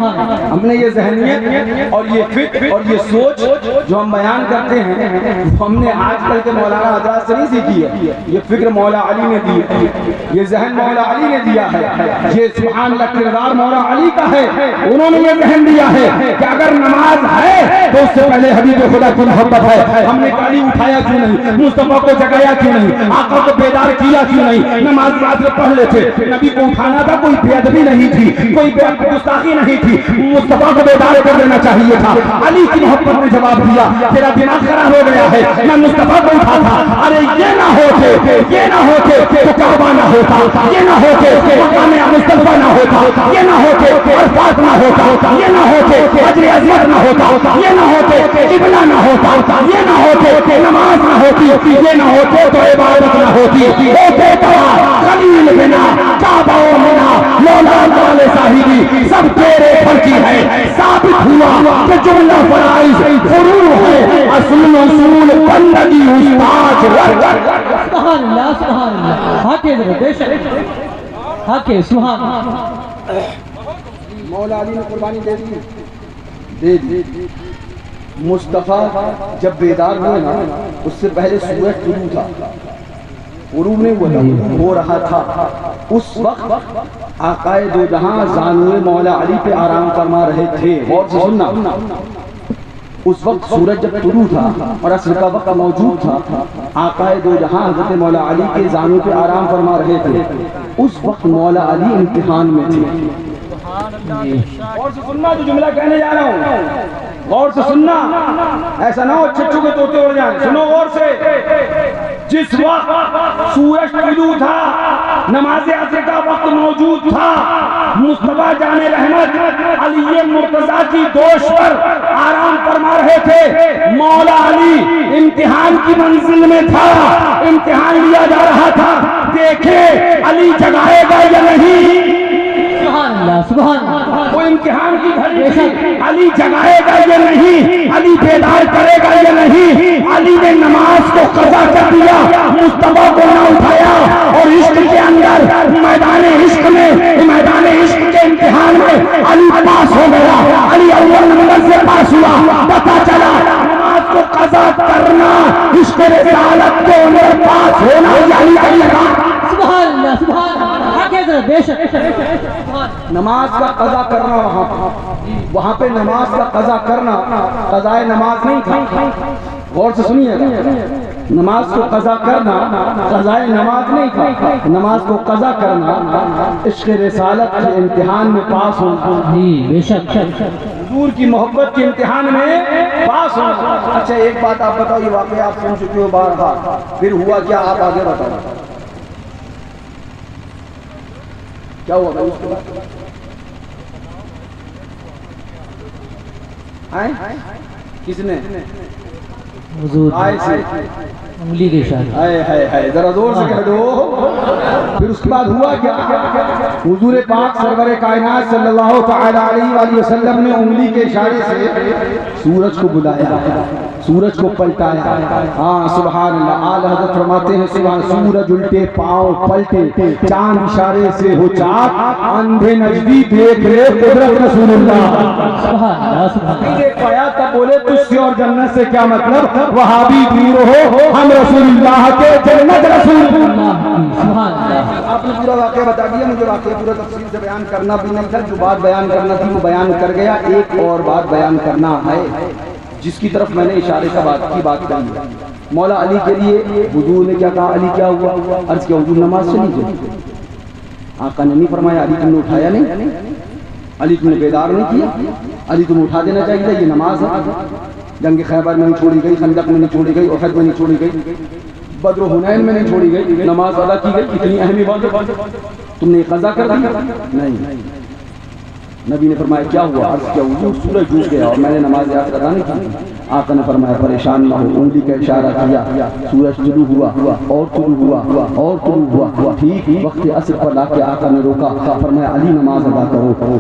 [SPEAKER 1] ہم نے یہ ذہنیت اور یہ فکر اور یہ سوچ جو ہم بیان کرتے ہیں ہم نے آج کل کے مولانا حضرات سے نہیں سیکھی ہے. یہ فکر مولا علی نے دی ہے، یہ ذہن مولا علی نے دیا ہے، یہ سبحان اللہ کردار مولا علی کا ہے. انہوں نے یہ ذہن دیا ہے کہ اگر نماز ہے تو اس سے پہلے حبیب خدا کی محبت ہے. ہم نے علی اٹھایا کیوں نہیں، مصطفیٰ کو جگایا کیوں نہیں، آقا کو بیدار کیا کیوں نہیں. نماز پڑھ لیتے، نبی کو اٹھانا تھا، کوئی بے ادبی نہیں تھی، کوئی گستاخی نہیں تھی، مصطفیٰ کو بیدار کر دینا چاہیے تھا. علی کی محبت نے جواب دیا تیرا دماغ خراب ہو گیا ہے، میں مصطفیٰ کو اٹھا تھا. ارے یہ نہ ہوتے تو کعبہ نہ ہوتا، یہ نہ ہوتے مقام مصطفیٰ نہ ہوتا، یہ نہ ہوتے عرفات نہ ہوتا، یہ نہ ہوتے حجر اسود نہ ہوتا، یہ نہ ہوتے قبلہ نہ ہوتا، یہ نہ ہوتے نماز نہ ہوتی، یہ نہ ہوتے تو عبادت نہ ہوتی. ہوتے توا خلیل بنا کعبہ و منا مولا والے صاحبی سب تیرے پر کی ہے. ثابت ہوا کہ جملہ فرائض فروع ہے، اصول اصول بندگی استاج.
[SPEAKER 3] سبحان اللہ، سبحان اللہ. حق ہے ذرا بے شک، حق ہے. سبحان اللہ.
[SPEAKER 1] مولا علی نے قربانی دے دی مصطفیٰ جب بیدار ہوئے نا اس سے پہلے سورج طلوع تھا، غروب نہیں ہوا تھا، ہو رہا تھا۔ اس وقت آقائے دو جہاں زانوئے مولا علی پہ آرام فرما رہے تھے۔ غور سے سننا، اس وقت سورج جب طلوع تھا اور عصر کا وقت موجود تھا، آقائے دو جہاں حضرت مولا علی کے زانوں پہ آرام فرما رہے تھے۔ اس وقت مولا علی امتحان میں تھے۔ غور سے سننا جو جملہ کہنے جا رہا ہوں، غور سے سننا، ایسا نہ ہو چھچو کے طوطے اڑ جائیں۔ سنو غور سے، جس وقت سورج طلوع تھا، نماز عصر کا وقت موجود تھا، مصطفیٰ جان رحمت علی مرتضیٰ کی دوش پر آرام فرما رہے تھے۔ مولا علی امتحان کی منزل میں تھا، امتحان لیا جا رہا تھا، دیکھے علی جگائے گا یا نہیں۔
[SPEAKER 3] سبحان اللہ، سبحان اللہ۔
[SPEAKER 1] وہ امتحان کی گھڑی تھی، علی جگائے گا یا نہیں، علی بیدار کرے گا یا نہیں۔ علی نے نماز کو قضا کر دیا، مصطفیٰ کو نہ اٹھایا، اور عشق کے اندر میدان عشق میں، میدان عشق کے امتحان میں علی پاس ہو گیا۔ علی اول نمبر سے پاس ہوا۔ پتہ چلا نماز کو قضا کرنا عشق رسالت کے اندر پاس ہونا یعنی
[SPEAKER 3] سبحان اللہ، سبحان اللہ، حق ہے حضرت، بے شک۔
[SPEAKER 1] نماز کا قضا کرنا، وہاں پہ نماز کا قضا کرنا قضائے نماز نہیں تھا۔ غور سے سنیے، نماز کو قضا کرنا قضائے نماز نہیں تھا، نماز کو قضا کرنا عشق رسالت کے امتحان میں پاس ہونا،
[SPEAKER 3] جی بے شک۔
[SPEAKER 1] حضور کی محبت کے امتحان میں پاس ہونا۔ اچھا ایک بات آپ بتاؤ، یہ واقعہ آپ سن چکے ہو بار بار، پھر ہوا کیا آپ آگے بتاؤ کیا ہوا اس کے بعد؟ کس نے؟
[SPEAKER 3] حضور
[SPEAKER 1] آئے سے
[SPEAKER 3] انگلی کے اشارے۔
[SPEAKER 1] ہائے ذرا زور سے کہہ دو۔ پھر اس کے بعد ہوا کیا؟ حضور پاک سرور کائنات صلی اللہ تعالی علیہ وآلہ وسلم نے انگلی کے اشارے سے سورج کو بلایا، سورج کو پلٹایا۔ ہاں سبحان اللہ۔ اعلیٰ حضرت فرماتے ہیں سبحان، سورج الٹے پاؤں پلٹے، چاند اشارے سے ہو چاک، اندھے نجدی دیکھ رہے قدرت رسول اللہ۔
[SPEAKER 3] سبحان اللہ، سبحان
[SPEAKER 1] نہیں
[SPEAKER 3] اللہ۔
[SPEAKER 1] دیکھ پایا تب بولے تجھ سے اور جنت سے کیا مطلب، وہابی دور ہو ہم رسول اللہ کے جنت رسول اللہ۔
[SPEAKER 3] سبحان اللہ۔
[SPEAKER 1] آپ نے پورا واقعہ بتا دیا، مجھے واقعہ پورا تفصیل سے بیان کرنا بھی نہیں تھا، جو بات بیان کرنا تھی وہ بیان کر گیا۔ ایک اور بات بیان کرنا ہے جس کی طرف میں نے اشارے کا بات کری۔ مولا علی کے لیے حضور نے کیا کہا، علی کیا ہوا؟ عرض کیا حضور نماز چلی گئی۔ آقا نے نہیں فرمایا علی تم نے اٹھایا نہیں، علی تم نے بیدار نہیں کیا، علی تم اٹھا دینا چاہیے، یہ نماز ہے۔ جنگ خیبر میں نہیں چھوڑی گئی، خندق میں نہیں چھوڑی گئی، احد میں نہیں چھوڑی گئی، بدر و حنین میں نہیں چھوڑی گئی، نماز ادا کی گئی۔ اتنی اہم بات تم نے قضا کر دی؟ نہیں۔ نبی نے فرمایا کیا ہوا؟ عرض کیا حضور سورج ڈوب گیا اور میں نے نماز ادا نہیں کی۔ آقا نے فرمایا پریشان نہ ہو، انگلی کا اشارہ کیا، سورج طلوع ہوا اور طلوع ہوا اور طلوع ہوا، ٹھیک وقت عصر پر لا کے آقا نے روکا، فرمایا علی نماز ادا کرو۔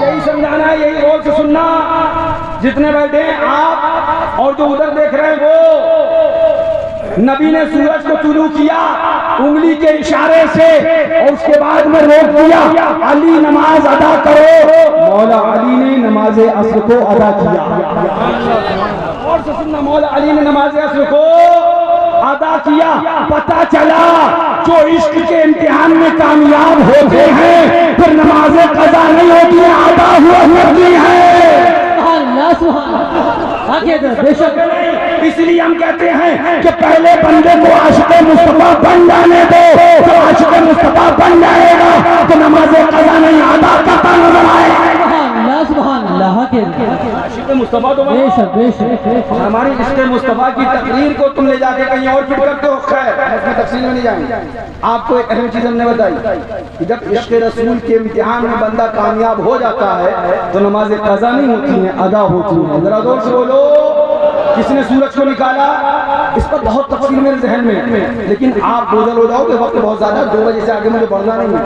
[SPEAKER 1] یہی سمجھانا ہے، یہی غور سے سننا۔ جتنے بیٹھے ہیں آپ اور جو ادھر دیکھ رہے ہیں وہ، نبی نے سورج کو طلوع کیا انگلی کے اشارے سے اور اس کے بعد میں روک دیا، علی نماز ادا کرو۔ مولا علی نے نماز عصر کو ادا کیا۔ اور سے سننا، مولا علی نے نماز عصر کو ادا کیا۔ پتہ چلا جو عشق کے امتحان میں کامیاب ہوتے ہیں پھر نماز قضا نہیں ہوتی ہیں، ادا ہوا ہوتی ہیں۔
[SPEAKER 3] سبحان اللہ، سبحان اللہ، حق ہے حضرت، بے شک۔
[SPEAKER 1] اس لیے ہم کہتے ہیں کہ پہلے بندے کو عاشق مصطفیٰ بن جانے دو، جب عاشق مصطفیٰ بن جائے گا تو نماز قضا نہیں ادا کرتا نظر آئے گا۔
[SPEAKER 3] سبحان اللہ، سبحان اللہ، حق ہے حضرت،
[SPEAKER 1] عاشق مصطفیٰ تو
[SPEAKER 3] بے شک بے شک۔
[SPEAKER 1] ہماری عشق مصطفیٰ کی تقریر کو تم لے جا کے کہیں اور فٹ کرتے ہو، خیر اس کی تفصیل میں نہیں جائیں گے۔ آپ کو ایک اہم چیز ہم نے بتائی کہ جب عشق رسول کے امتحان میں بندہ کامیاب ہو جاتا ہے تو نماز قضا نہیں ہوتی ہیں، ادا ہوتی ہیں۔ ذرا زور سے بولو کس نے سورج کو نکالا، اس پر بہت تفصیل میرے ذہن میں، لیکن آپ بوجھل ہو جاؤ کہ وقت بہت زیادہ 2 بجے سے آگے مجھے بڑھنا نہیں ہے،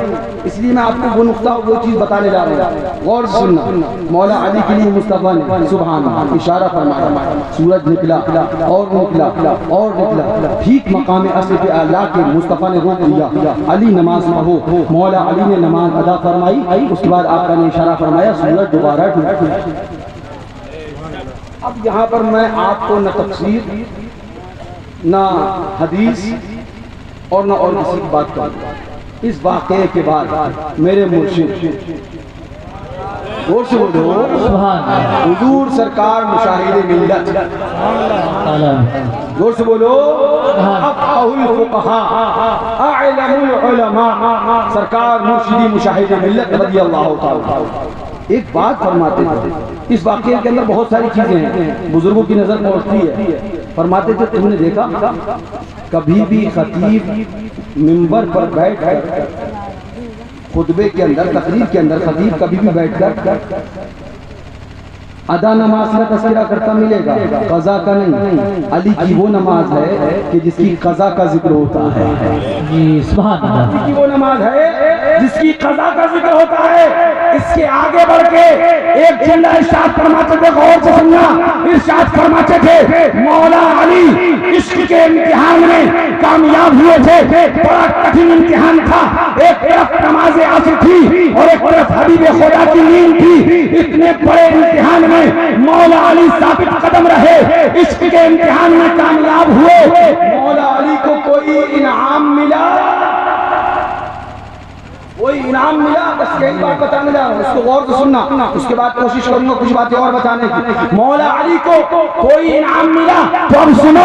[SPEAKER 1] اس لیے میں آپ کو وہ نقطہ وہ چیز بتانے جا رہا ہوں، غور سے سننا۔ مولا علی کے لیے مصطفیٰ نے سبحان اللہ اشارہ فرمایا، سورج نکلا اور نکلا اور نکلا، ٹھیک مقام عصر پہ آ کے مصطفیٰ نے روک دیا، علی نماز پڑھو، مولا علی نے نماز ادا فرمائی، اس کے بعد آقا نے اشارہ فرمایا سورج دوبارہ ڈوبا۔ اب یہاں پر میں آپ کو نہ تفسیر نہ حدیث اور نہ اور کسی کی بات کروں، اس واقعے کے بعد میرے مرشد غور سے بولو حضور سرکار مشاہد ملت، غور سے بولو افقہ الفقہاء اعلم العلماء، سرکار مرشدی مشاہد ملت رضی اللہ تعالی ایک بات فرماتے تھے، اس واقعے کے اندر بہت ساری چیزیں ہیں، بزرگوں کی نظر پہنچتی ہے، فرماتے تھے تم نے دیکھا کبھی بھی خطیب منبر پر بیٹھ کر خطبے کے اندر تقریر کے اندر خطیب کبھی بھی بیٹھ کر ادا نماز کا تذکرہ کرتا ملے گا، قضا کا نہیں۔ علی کی وہ نماز ہے کہ جس کی قضا کا ذکر ہوتا ہے،
[SPEAKER 3] سبحان اللہ،
[SPEAKER 1] علی کی وہ نماز ہے جس کی قضا کا ذکر ہوتا ہے۔ اس کے آگے بڑھ کے ایک جملہ ارشاد فرماتے تھے، غور سے سننا، ارشاد فرماتے تھے مولا علی عشق کے امتحان میں کامیاب ہوئے تھے، بڑا کٹھن امتحان تھا، ایک طرف نماز عصر تھی اور ایک طرف حبیب خدا کی نیند تھی، اتنے بڑے امتحان مولا علی ثابت قدم رہے، عشق کے امتحان میں کامیاب ہوئے۔ مولا علی کو کوئی انعام ملا، کوئی انعام ملا، بس یہی بات بتانے جا رہا ہوں، اس کو غور سے سننا، اس کے بعد کوشش کروں گا کچھ باتیں اور بتانے کی۔ مولا علی کو کوئی انعام ملا تو اب سنو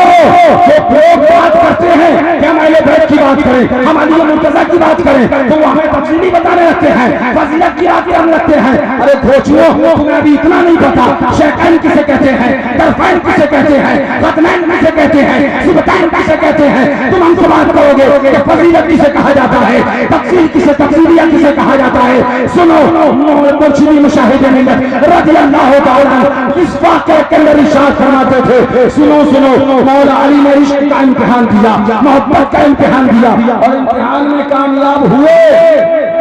[SPEAKER 1] کہ لوگ بات کرتے ہیں کہ ہم اہل بیت کی بات کریں، ہم علی مرتضیٰ کی بات کریں تو وہ ہمیں تفصیلی بتانے لگتے ہیں، فضیلت کی بات کرنے لگتے ہیں۔ ارے گھوچیوں تمہیں ابھی اتنا نہیں پتا شیطان کسے کہتے ہیں، طرفین کسے کہتے ہیں، قدمین کسے کہتے ہیں، سبتین کسے کہتے ہیں، تم ہم سے بات کرو گے کہ فضیلت کسے کہا جاتا ہے، تفصیل کسے کسے کہا جاتا ہے۔ سنو مرشدی مشاہد ملت رضی اللہ تعالی اس واقعے کے اندر ارشاد فرماتے تھے، سنو مولا علی نے عشق کا امتحان دیا، محبت کا امتحان دیا اور امتحان میں کامیاب ہوئے،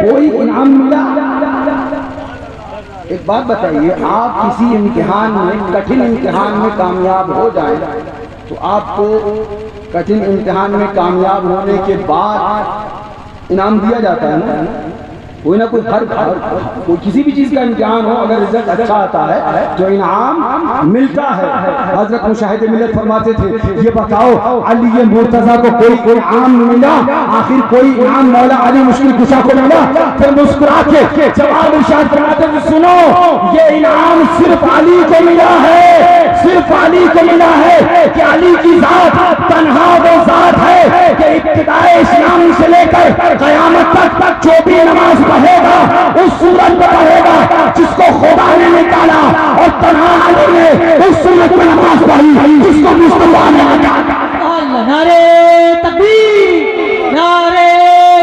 [SPEAKER 1] کوئی انعام ملا۔ ایک بات بتائیے، آپ کسی امتحان میں کٹھن امتحان میں کامیاب ہو جائیں تو آپ کو کٹھن امتحان میں کامیاب ہونے کے بعد انعام دیا جاتا ہے نا، کوئی نہ کوئی ہر کوئی کسی بھی چیز کا امتحان ہو، اگر رزلٹ اچھا آتا ہے تو انعام ملتا ہے۔ حضرت مشاہد ملت فرماتے تھے یہ بتاؤ علی مرتضیٰ کو کوئی انعام ملا؟ آخر کوئی انعام مولا علی مشکل کشا کو ملا؟ پھر مسکرا کے جواب ارشاد فرماتے تھے، سنو یہ انعام صرف علی کو ملا ہے، صرف علی کو ملا ہے کہ علی کی ذات تنہا وہ ذات ہے کہ ابتدائے اسلام سے لے کر قیامت تک جو بھی نماز پڑھے گا اس سورت پہ پڑھے گا جس کو خدا نے نکالا، اور تنہا علی نے اس سورت میں نماز پڑھی جس کو مصطفیٰ نے نکالا۔
[SPEAKER 3] نعرے تکبیر، نعرے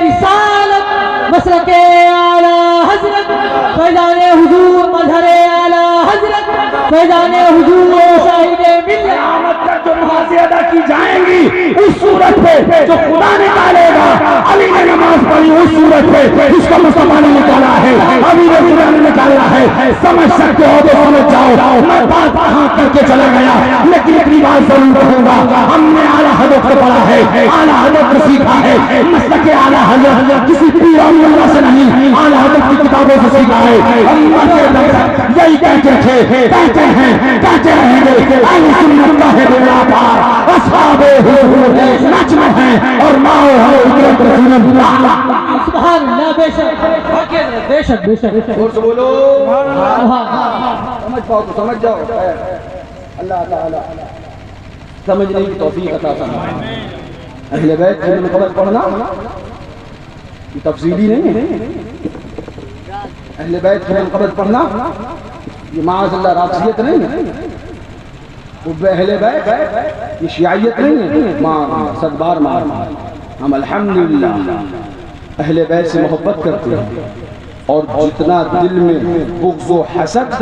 [SPEAKER 3] رسالت، مسلک اعلی حضرت فیضان حضور، مظہر اعلی حضرت فیضان حضور شاہد ملت کا جو نمازیں ادا کی جائیں گی اس صورت پہ جو خدا نکالے گا، علی نے نماز پڑھی اس صورت پہ جس کو مصطفیٰ نے نکالا ہے، ابھی خدا نے نکالا ہے۔ سمجھ سکتے ہو تو سمجھ جاؤ، میں بات کہاں کر کے چلا گیا، لیکن اتنی بات ضرور کہوں گا، ہم نے اعلیٰ حضرت کو پڑھا ہے، اعلیٰ حضرت کو سیکھا ہے، مسلک اعلیٰ حضرت کسی پیر اللہ سے نہیں، اعلیٰ حضرت کی کتابوں سے سیکھا ہے۔ ہم یہی کہتے تھے، کہتے ہیں، کہتے رہیں گے، اہل سنت کا ہے بیڑا پار، اصحاب حضور نجم ہیں اور ماؤ ہے اجرت رسول اللہ۔ سبحان اللہ، بے شک بے شک بے شک،
[SPEAKER 1] اور سے بولو سمجھ پاؤ تو سمجھ جاؤ، اللہ تعالی سمجھنے کی توفیق عطا فرمائے۔ اہل بیت کی منقبت پڑھنا یہ تفصیلی نہیں ہے، اہل بیت کی منقبت پڑھنا یہ معاذ اللہ رافضیت نہیں ہے، حب اہل بیت یہ شیعیت نہیں ہے، صدبار مار ہم الحمدللہ اہل بیت سے محبت کرتے ہیں، اور جتنا دل میں بغض و حسد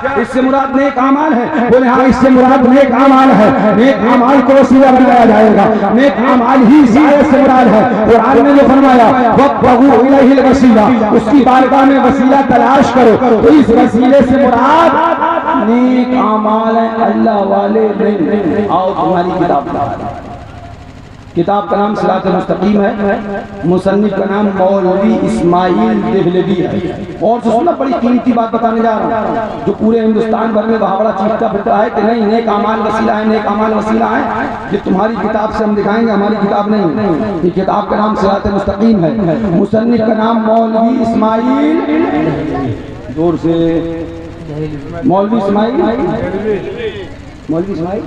[SPEAKER 1] کیا اس سے مراد نیک اعمال ہے؟ بولے ہاں اس سے مراد نیک اعمال ہے. نیک اعمال کو وسیلہ بنایا جائے گا. نیک اعمال ہی اس آیت سے مراد ہے. قرآن نے جو فرمایا وَابْتَغُوا إِلَيْهِ الْوَسِيلَةَ، اس کی بارگاہ میں وسیلہ تلاش کرو، تو اس وسیلے سے مراد نیک اعمال ہیں اللہ والے نہیں. آؤ تمہاری کتاب کا کتاب کا نام صراط مستقیم ہے. مصنف کا نام مولوی اسماعیل دہلوی ہے. اور سننا بڑی قیمتی بات بتانے جا رہا ہوں جو پورے ہندوستان بھر میں وہاں بڑا چیختا پھرتا ہے کہ نہیں نیک اعمال وسیلہ ہے، نیک اعمال وسیلہ ہے. یہ تمہاری کتاب سے ہم دکھائیں گے، ہماری کتاب نہیں. یہ کتاب کا نام صراط مستقیم ہے. مصنف کا نام مولوی اسماعیل، زور سے مولوی اسماعیل، مولوی اسماعیل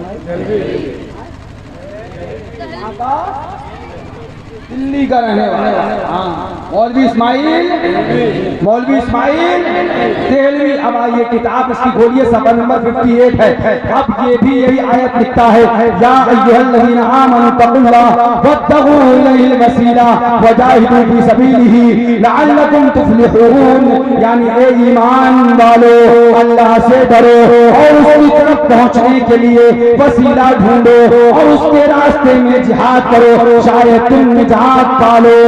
[SPEAKER 1] دلی کا رہنے والا مولوی اسماعیل دہلوی. اب آئیے کتاب اس کی کھولیے، صفحہ نمبر 58 ہے. اب یہ بھی یہی آیت لکھتا ہے یا ایھا الذین آمنوا اتقوا اللہ وابتغوا الیہ الوسیلہ وجاہدوا فی سبیلہ لعلکم تفلحون. یعنی اے ایمان والو اللہ سے ڈرو اور اس کی طرف پہنچنے کے لیے وسیلہ ڈھونڈو اور اس کے راستے میں جہاد کرو، شاید تم نجات پالو.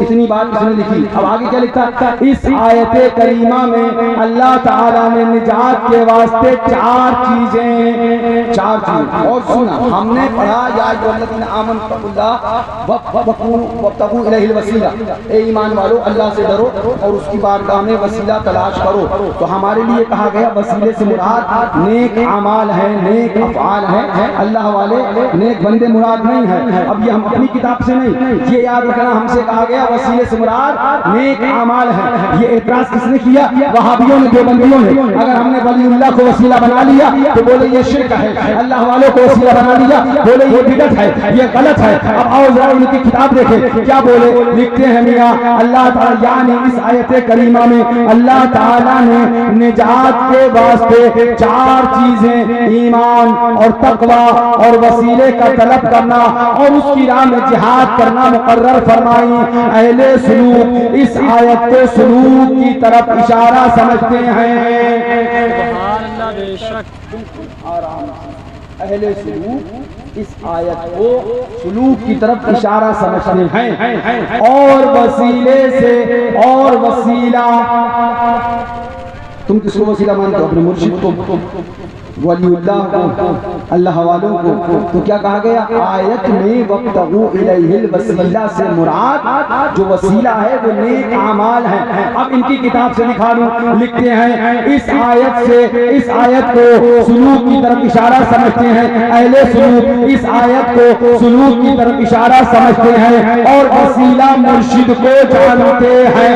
[SPEAKER 1] اتنی بات کس نے لکھی؟ اب آگے کیا لکھا؟ اس آیت کریمہ میں اللہ تعالیٰ نے نجات کے واسطے چار چیزیں اور سنا. ہم نے پڑھا یا ایھا الذین آمنوا اتقوا اللہ وابتغوا الیہ الوسیلہ، اے ایمان والو اللہ سے ڈرو اور اس کی بارگاہ میں وسیلہ تلاش کرو. تو ہمارے لیے کہا گیا وسیلے سے مراد نیک اعمال ہیں، نیک افعال ہیں، اللہ والے نیک بندے مراد نہیں ہے. اب یہ ہم اپنی کتاب سے نہیں، یہ یاد رکھنا ہم سے کہا گیا وسیلے سے مراد نیک اعمال ہیں. یہ اعتراض کس نے کیا؟ وہابیوں نے، دیوبندیوں نے. اگر ہم نے ولی اللہ کو وسیلہ بنا لیا تو بولے یہ شرک ہے، اللہ والوں کو وسیلہ بنا لیا بولے یہ بدعت ہے، یہ غلط ہے. اب آؤ ذرا ان کی کتاب دیکھیں کیا بولے. لکھتے ہیں میاں اللہ تعالیٰ یعنی اس آیت کریمہ میں اللہ تعالیٰ نے نجات کے واسطے چار چیزیں ایمان اور تقوی اور وسیلے کا طلب کرنا اور اس کی راہ میں جہاد کرنا مقرر فرمائی. اہل سلوک اس آیت کو سلوک کی طرف اشارہ سمجھتے ہیں. اہل سلوک اس آیت کو سلوک کی طرف اشارہ سمجھتے ہیں. اور وسیلے سے اور وسیلہ، تم کس کو وسیلہ مانتے ہو؟ اپنے مرشد کو، ولی اللہ کو، اللہ والوں کو. تو کیا کہا گیا آیت میں وابتغوا الیہ الوسیلہ سے مراد جو وسیلہ ہے وہ نیک اعمال ہیں. اب ان کی کتاب سے دکھا دوں. لکھتے ہیں اس آیت سے اس آیت کو سلوک کی طرف اشارہ سمجھتے ہیں. اہل سلوک اس آیت کو سلوک کی طرف اشارہ سمجھتے ہیں اور وسیلہ مرشد کو جانتے ہیں.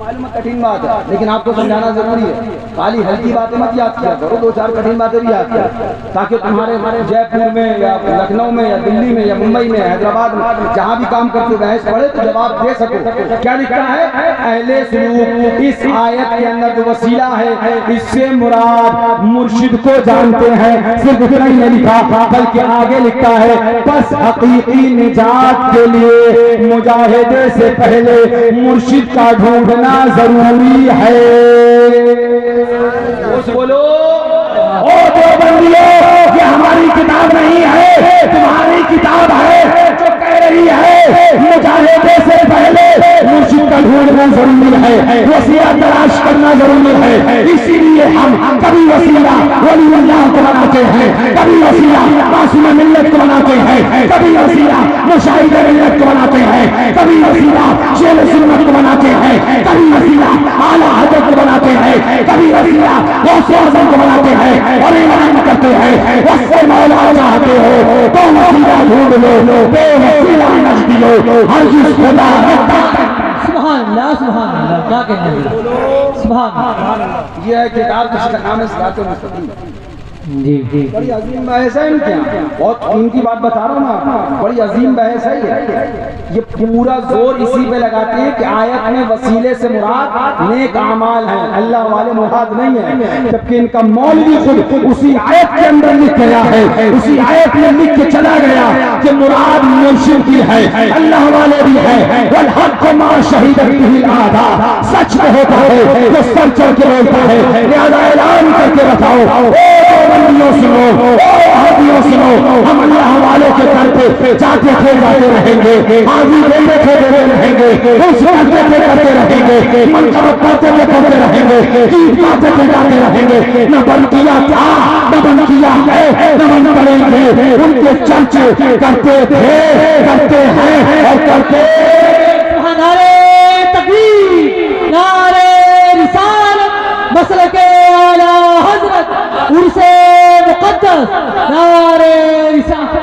[SPEAKER 1] معلوم کٹھن بات ہے لیکن آپ کو سمجھانا ضروری ہے. خالی ہلکی باتیں مت یاد کیا کرو، دو چار کٹھن باتیں بھی یاد کیا تاکہ تمہارے جے پور میں یا لکھنؤ میں یا دلی میں یا ممبئی میں حیدرآباد میں جہاں بھی کام کرتے بحث پڑھے تو جواب دے سکو. کیا لکھا ہے؟ اہل سلوک اس آیت کے اندر جو وسیلہ ہے اس سے مراد مرشد کو جانتے ہیں. صرف اتنا ہی نہیں لکھا بلکہ آگے لکھتا ہے بس حقیقی نجات کے لیے مجاہدے سے پہلے مرشد کا ڈھونڈنا ضروری ہے. بولو او دیوبندیوں، یہ ہماری کتاب نہیں ہے، تمہاری کتاب ہے جو کہہ رہی ہے مجاہدے سے پہلے مرشد کا ڈھونڈنا ضروری ہے، وسیلہ تلاش کرنا ضروری ہے. اسی لیے ہم کبھی وسیلہ ولی اللہ کو بناتے ہیں، کبھی وسیلہ معصوم ملت کو بناتے ہیں، کبھی وسیلہ مشاہد ملت کو بناتے ہیں، کبھی وسیلہ شیخ سنت کو بناتے ہیں، کبھی وسیلہ اعلیٰ حضرت کو بناتے ہیں، کبھی وسیلہ غوث اعظم کو بناتے ہیں اور اعلان کرتے ہیں اس سے مولا چاہتے ہو تو وسیلہ ڈھونڈ لو، بے وسیلہ نہ دیو ہر چیز خدا ہے.
[SPEAKER 3] سبحان اللہ سبحان اللہ، کیا کہتے ہیں سبحان اللہ.
[SPEAKER 1] یہ ہے کتاب جس کا نام ہے صراط مستقیم.
[SPEAKER 3] جی
[SPEAKER 1] بڑی عظیم بحث ہے ان کے یہاں، بہت قیمتی بات بتا رہا ہوں نا، بڑی عظیم بحث ہے یہ پورا زور اسی پہ لگاتے ہیں کہ آیت میں وسیلے سے مراد نیک اعمال ہیں، اللہ والے مراد نہیں ہیں، جبکہ ان کا مولوی خود اسی آیت کے اندر لکھ گیا ہے، اسی آیت میں لکھ کے چلا گیا کہ مراد مرشد کی ہے، اللہ والے بھی ہے، والحق ما شہید به الاعداء، سچ میں ہوتا ہے جو سر چڑھ کے بولتا ہے، لہذا اعلان کر کے بتاؤ بندیوں سنو، احادیوں سنو، ہم اللہ والوں کے گھر پہ جاتے تھے جاتے رہیں گے، حاضی دیتے تھے دیتے رہیں گے، اس کرتے تھے کرتے رہیں گے، منقبت کرتے تھے کرتے رہیں گے، عید پاتے تھے جاتے رہیں گے، نہ بند کیا تھا نہ بند کیا ہے نہ بند کریں گے، ان کے چرچے کرتے تھے کرتے ہیں اور کرتے
[SPEAKER 3] نعرے تکبیر، نعرے رسالت، مسلک اعلی حضرت، عرص مقدس، نعرے رسالت۔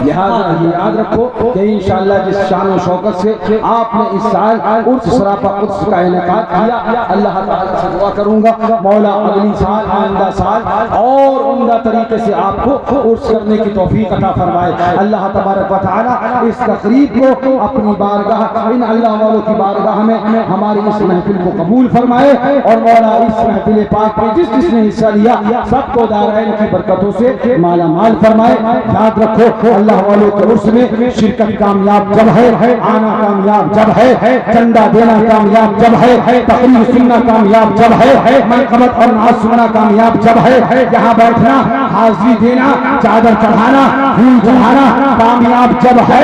[SPEAKER 1] لہذا یہ یاد رکھو کہ انشاءاللہ جس شان و شوکت سے آپ نے اس سال عرس سراپا قدس کا انعقاد کیا، اللہ تعالیٰ سے دعا کروں گا مولا اگلی سال آئندہ سال اور عمدہ طریقے سے آپ کو عرس کرنے کی توفیق عطا فرمائے۔ اللہ تبارک و تعالیٰ اس تقریب کو اپنی بارگاہ، ان اللہ والوں کی بارگاہ میں ہماری اس محفل کو قبول فرمائے، اور مولا اس محفل پاک میں جس جس نے حصہ لیا سب کو دارین کی برکتوں سے مالا مال فرمائے۔ یاد رکھو اللہ والوں کے عرس میں شرکت کامیاب جب ہے، آنا کامیاب جب ہے، چندہ دینا کامیاب جب ہے، تقریر سننا کامیاب جب ہے، منقبت اور نعت سننا کامیاب جب ہے، یہاں بیٹھنا، حاضری دینا، چادر چڑھانا، پھول چڑھانا کامیاب جب ہے،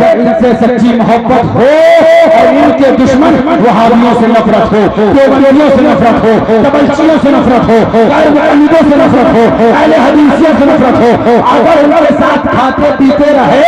[SPEAKER 1] جب ان سے سچی محبت ہو اور ان کے دشمن وہابیوں سے نفرت ہو، دیوبندیوں سے نفرت ہو، تبلچیوں سے نفرت ہو، غیر مقلدوں سے نفرت ہو، اہل حدیثیوں سے نفرت ہو، اگر ان کے ساتھ کھاتے پیتے رہے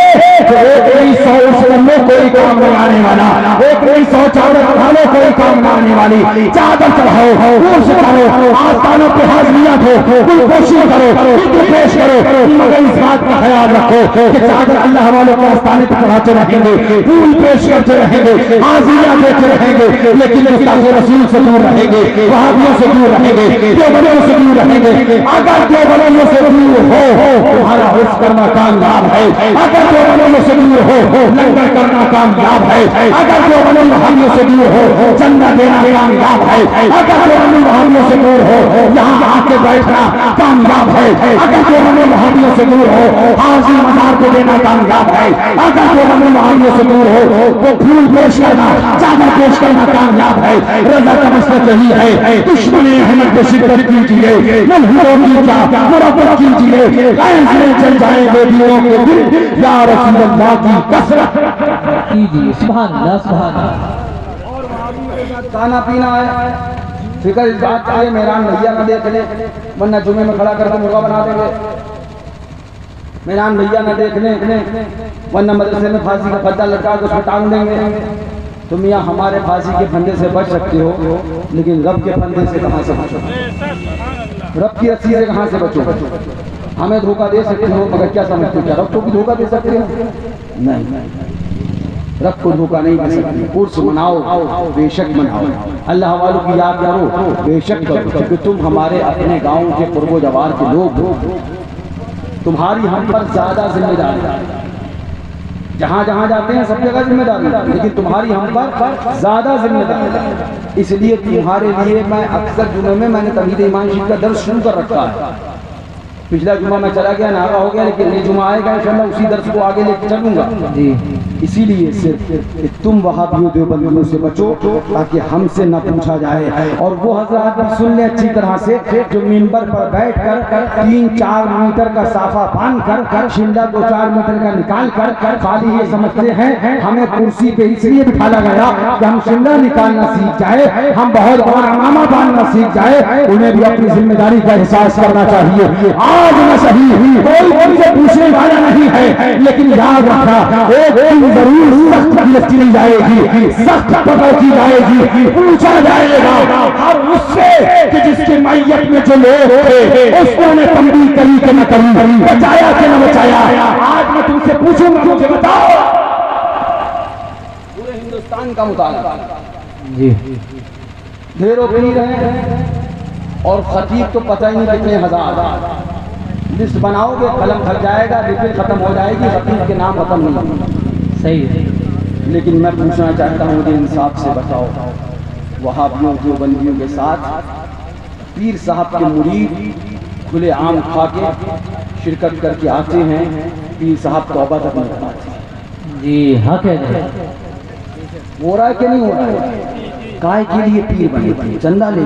[SPEAKER 1] تو ایک نہیں سو اس میں کوئی کام نہیں آنے والا، ایک نہیں سو چادر چڑھانے کوئی کام نہ آنے والی، چادر چڑھاؤ، عرس کرو، آستانوں پہ حاضریات ہو، کل کوشش کرو، ذکر پیش کرو، مگر اس بات کا خیال رکھو کہ چادر اللہ والوں کو آستانے پہ چڑھاتے رہیں گے، پھول پیش کرتے رہیں گے، حاضریات دیتے رہیں گے، لیکن گستاخ رسول سے دور رہیں گے، وہابیوں سے دور رہیں گے، دیوبندیوں سے دور رہیں گے۔ اگر دیوبندیوں سے دور ہو تمہارا عرس کرنا کامیاب ہے، اگر دیوبندیوں سے دور ہو لنگر کرنا کامیاب ہے، اگر دیوبندیوں سے دور ہو چندہ دینا کامیاب ہے، اگر دیوبندیوں سے دور ہو یہاں آ کے بیٹھنا کامیاب ہے، اگر دیوبندیوں سے دور ہو حاضری مزار کو دینا کامیاب ہے، اگر دیوبندیوں سے دور ہو وہ پھول پیش کرنا، چادر پیش کرنا کامیاب ہے۔ رضا کا مسئلہ یہی ہے، دشمن احمد کو شرکت کیجیے، ملحدوں کی کیا مربت کیجیے، قائم سے چل جائیں گے دیوں کے دل، یا رسول اللہ کی کثرت
[SPEAKER 3] کیجیے۔ سبحان اللہ، سبحان اللہ۔
[SPEAKER 1] کھانا پینا ہے، فکر اس بات کا ہے میران بھیا نہ دیکھ لے، ورنہ جمعے میں کھڑا کر کے مرغا بنا دیں گے، میران بھیا نہ دیکھ لیں ورنہ مدرسے میں پھانسی کا پھندا لٹکا کے اس میں ٹانگ دیں گے۔ تم یہاں ہمارے پھانسی کے پھندے سے بچ سکتے ہو، لیکن رب کے پھندے سے کہاں سے بچو، رب کی رسی سے کہاں سے بچو؟ ہمیں دھوکہ دے سکتے ہو مگر کیا سمجھتے ہو، کیا رب کو بھی دھوکہ دے سکتے ہو؟ نہیں، رب کو دھوکہ نہیں دے سکتے۔ عرس مناؤ، بے شک مناؤ، اللہ والوں کی یاد کرو، بے شک کرو، کیونکہ تم ہمارے اپنے گاؤں کے قرب و جوار کے لوگ ہو، تمہاری ہم پر زیادہ ذمہ داری ہے۔ جہاں جہاں جاتے ہیں سب جگہ ذمہ داری ہے، لیکن تمہاری ہم پر زیادہ ذمہ داری ہے۔ اس لیے تمہارے لیے میں اکثر جمعے میں نے توحید ایمان شریف کا درس شروع کر رکھا ہے۔ پچھلا جمعہ میں چلا گیا، نعرہ ہو گیا، لیکن یہ جمعہ آئے گا انشاءاللہ اسی درس کو آگے لے کے چلوں گا۔ اسی لیے صرف کہ تم وہابیوں دیوبندیوں سے بچو تاکہ ہم سے نہ پوچھا جائے، اور وہ حضرات بھی سن لیں اچھی طرح سے جو منبر پر بیٹھ کر 3-4 میٹر کا صافہ باندھ کر شنڈا 2-4 میٹر کا نکال کر خالی یہ سمجھتے ہیں ہمیں کرسی پہ اس لیے بٹھالا گیا کہ ہم شنڈا نکالنا سیکھ جائے، ہم بہت بڑا امامہ باندھنا سیکھ جائے۔ انہیں بھی اپنی ذمہ داری کا احساس کرنا چاہیے۔ آج نہ صحیح کوئی ان سے پوچھنے والا نہیں ہے، لیکن یاد رکھنا ایک دن ضرور سخت گرفتی لی جائے گی، سخت پکڑ کی جائے گی، پوچھا جائے گا ہر اس سے کہ جس کے میت میں جو لوگ تھے اس کو نے تنبیہ کری کہ نہ کری، بچایا کہ نہ بچایا۔ آج میں تم سے پوچھوں گا، مجھے بتاؤ، پورے ہندوستان کا مطالعہ ڈھیروں پیر ہیں اور خطیب تو پتہ ہی نہیں کتنے ہزار، لسٹ بناؤ گے قلم تھک جائے گا، لکھ ختم ہو جائے گی، خطیب کے نام ختم نہیں ہوگا۔
[SPEAKER 3] صحیح ہے۔
[SPEAKER 1] لیکن میں پوچھنا چاہتا ہوں مجھے انصاف سے بتاؤ، وہابیوں دیوبندیوں کے ساتھ پیر صاحب کے مرید کھلے عام کھا کے شرکت کر کے آتے ہیں، پیر صاحب توبہ تک نہیں کراتے۔
[SPEAKER 3] جی حق ہے۔
[SPEAKER 1] ہو رہا ہے کہ نہیں ہو رہا ہے؟ کائے کے لیے پیر بنے؟ چندہ لے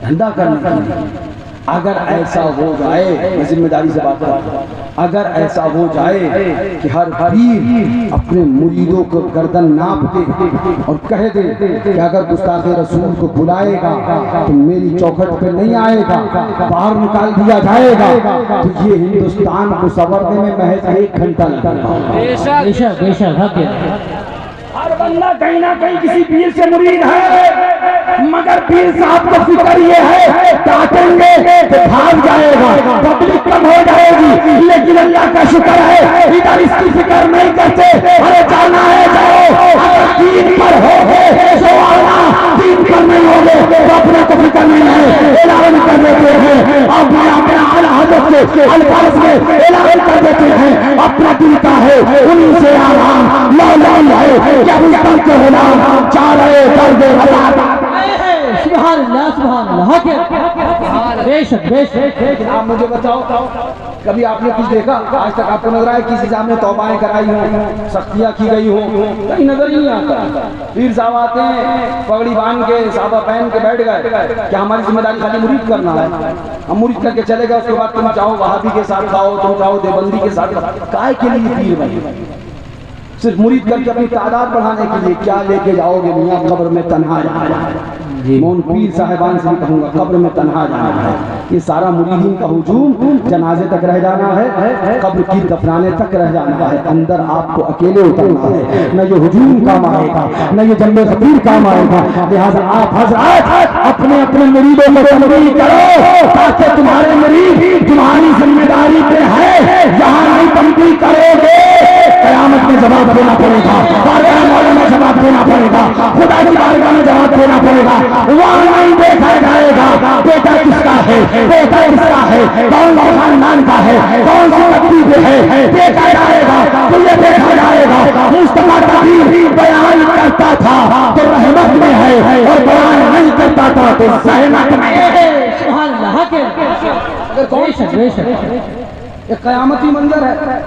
[SPEAKER 1] دھندا کرنے کے لیے۔ اگر ایسا ہو جائے، میں ذمہ داری سے بات کرتا ہوں، اگر ایسا ہو جائے کہ ہر پیر اپنے مریدوں کو گردن ناپ دے اور کہہ دے کہ اگر گستاخ رسول کو بلائے گا تو میری چوکھٹ پہ نہیں آئے گا، باہر نکال دیا جائے گا، تو یہ ہندوستان کو سنورنے میں محض 1 گھنٹہ لگے گا۔
[SPEAKER 3] بے شک بے شک حق ہے۔
[SPEAKER 2] ہر بندہ کہیں نہ کہیں کسی پیر سے مرید ہے، مگر پیر صاحب کو فکر یہ ہے ڈانٹیں گے تو بھاگ جائے گا، پبلک کم ہو جائے گی، لیکن اللہ کا شکر ہے ادھر اس کی فکر نہیں کرتے۔ ارے جانا ہے جاؤ، اگر دین پر ہو گے تو آنا، دین پر نہیں ہو گے تو اپنے کو فکر نہیں ہے، اعلان کر دیتے ہیں۔ اب میں اپنے اعلیٰ حضرت کے الفاظ میں اعلان کر دیتے ہیں، اپنا دل کا ہے انہیں سے آرام، مولا ہے جب تک کے غلام چاہ رہے درد رضا۔
[SPEAKER 3] سبحان اللہ سبحان اللہ حق ہے۔ بے شک بے شک۔
[SPEAKER 1] آپ مجھے بتاؤ، کبھی آپ نے کچھ دیکھا آج تک آپ کو نظر آئے کسی صاحب نے توبائیں کرائی ہوں، سختیاں کی گئی ہوں؟ کہیں نظر ہی نہیں آتا۔ پیر صاحب آتے ہیں پگڑی باندھ کے صحابہ پہن کے بیٹھ گئے، کیا ہماری ذمہ داری خالی مرید کرنا ہے؟ ہم مرید کر کے چلے گئے، اس کے بعد تم چاہو وہابی کے ساتھ کھاؤ، تم چاہو دیوبندی کے ساتھ کھاؤ، کائے کے لیے پیر بنے؟ صرف مرید کر کے اپنی تعداد بڑھانے کے لیے کیا لے کے جاؤ گے میاں؟ قبر میں تنہا جانا ہے۔ میں ان پیر صاحبان سے بھی کہوں گا قبر میں تنہا جانا ہے۔ یہ سارا مریدین کا ہجوم جنازے تک رہ جانا ہے، قبر کی دفنانے تک رہ جانا ہے، اندر آپ کو اکیلے اترنا ہے۔ نہ یہ ہجوم کام آئے گا، نہ یہ جنب خطیر کام آئے گا۔ لہٰذا آپ حضرات اپنے اپنے مریدوں کو تنبیہ کرو تاکہ تمہارے مرید تمہاری ذمہ داری پہ ہے، یہاں نہیں تنبیہ کرو گے قیامت میں جواب دینا پڑے گا، بارگاہ مولا میں جواب دینا پڑے گا، خدا کی بارگاہ میں جواب دینا پڑے گا۔ وہاں نہیں دیکھا جائے گا بیٹا کس کا ہے، بیٹا کس کا ہے، کون سی خاندان کا ہے، کون سی بستی پہ ہے، دیکھا جائے گا تو یہ دیکھا جائے گا۔ مصطفیٰ کبھی بیان کرتا تھا تو رحمت میں ہے، اور بیان نہیں کرتا تھا تو زحمت میں ہے۔
[SPEAKER 3] سبحان اللہ حق ہے۔ بے شک بے شک۔
[SPEAKER 1] ایک قیامتی منظر ہے،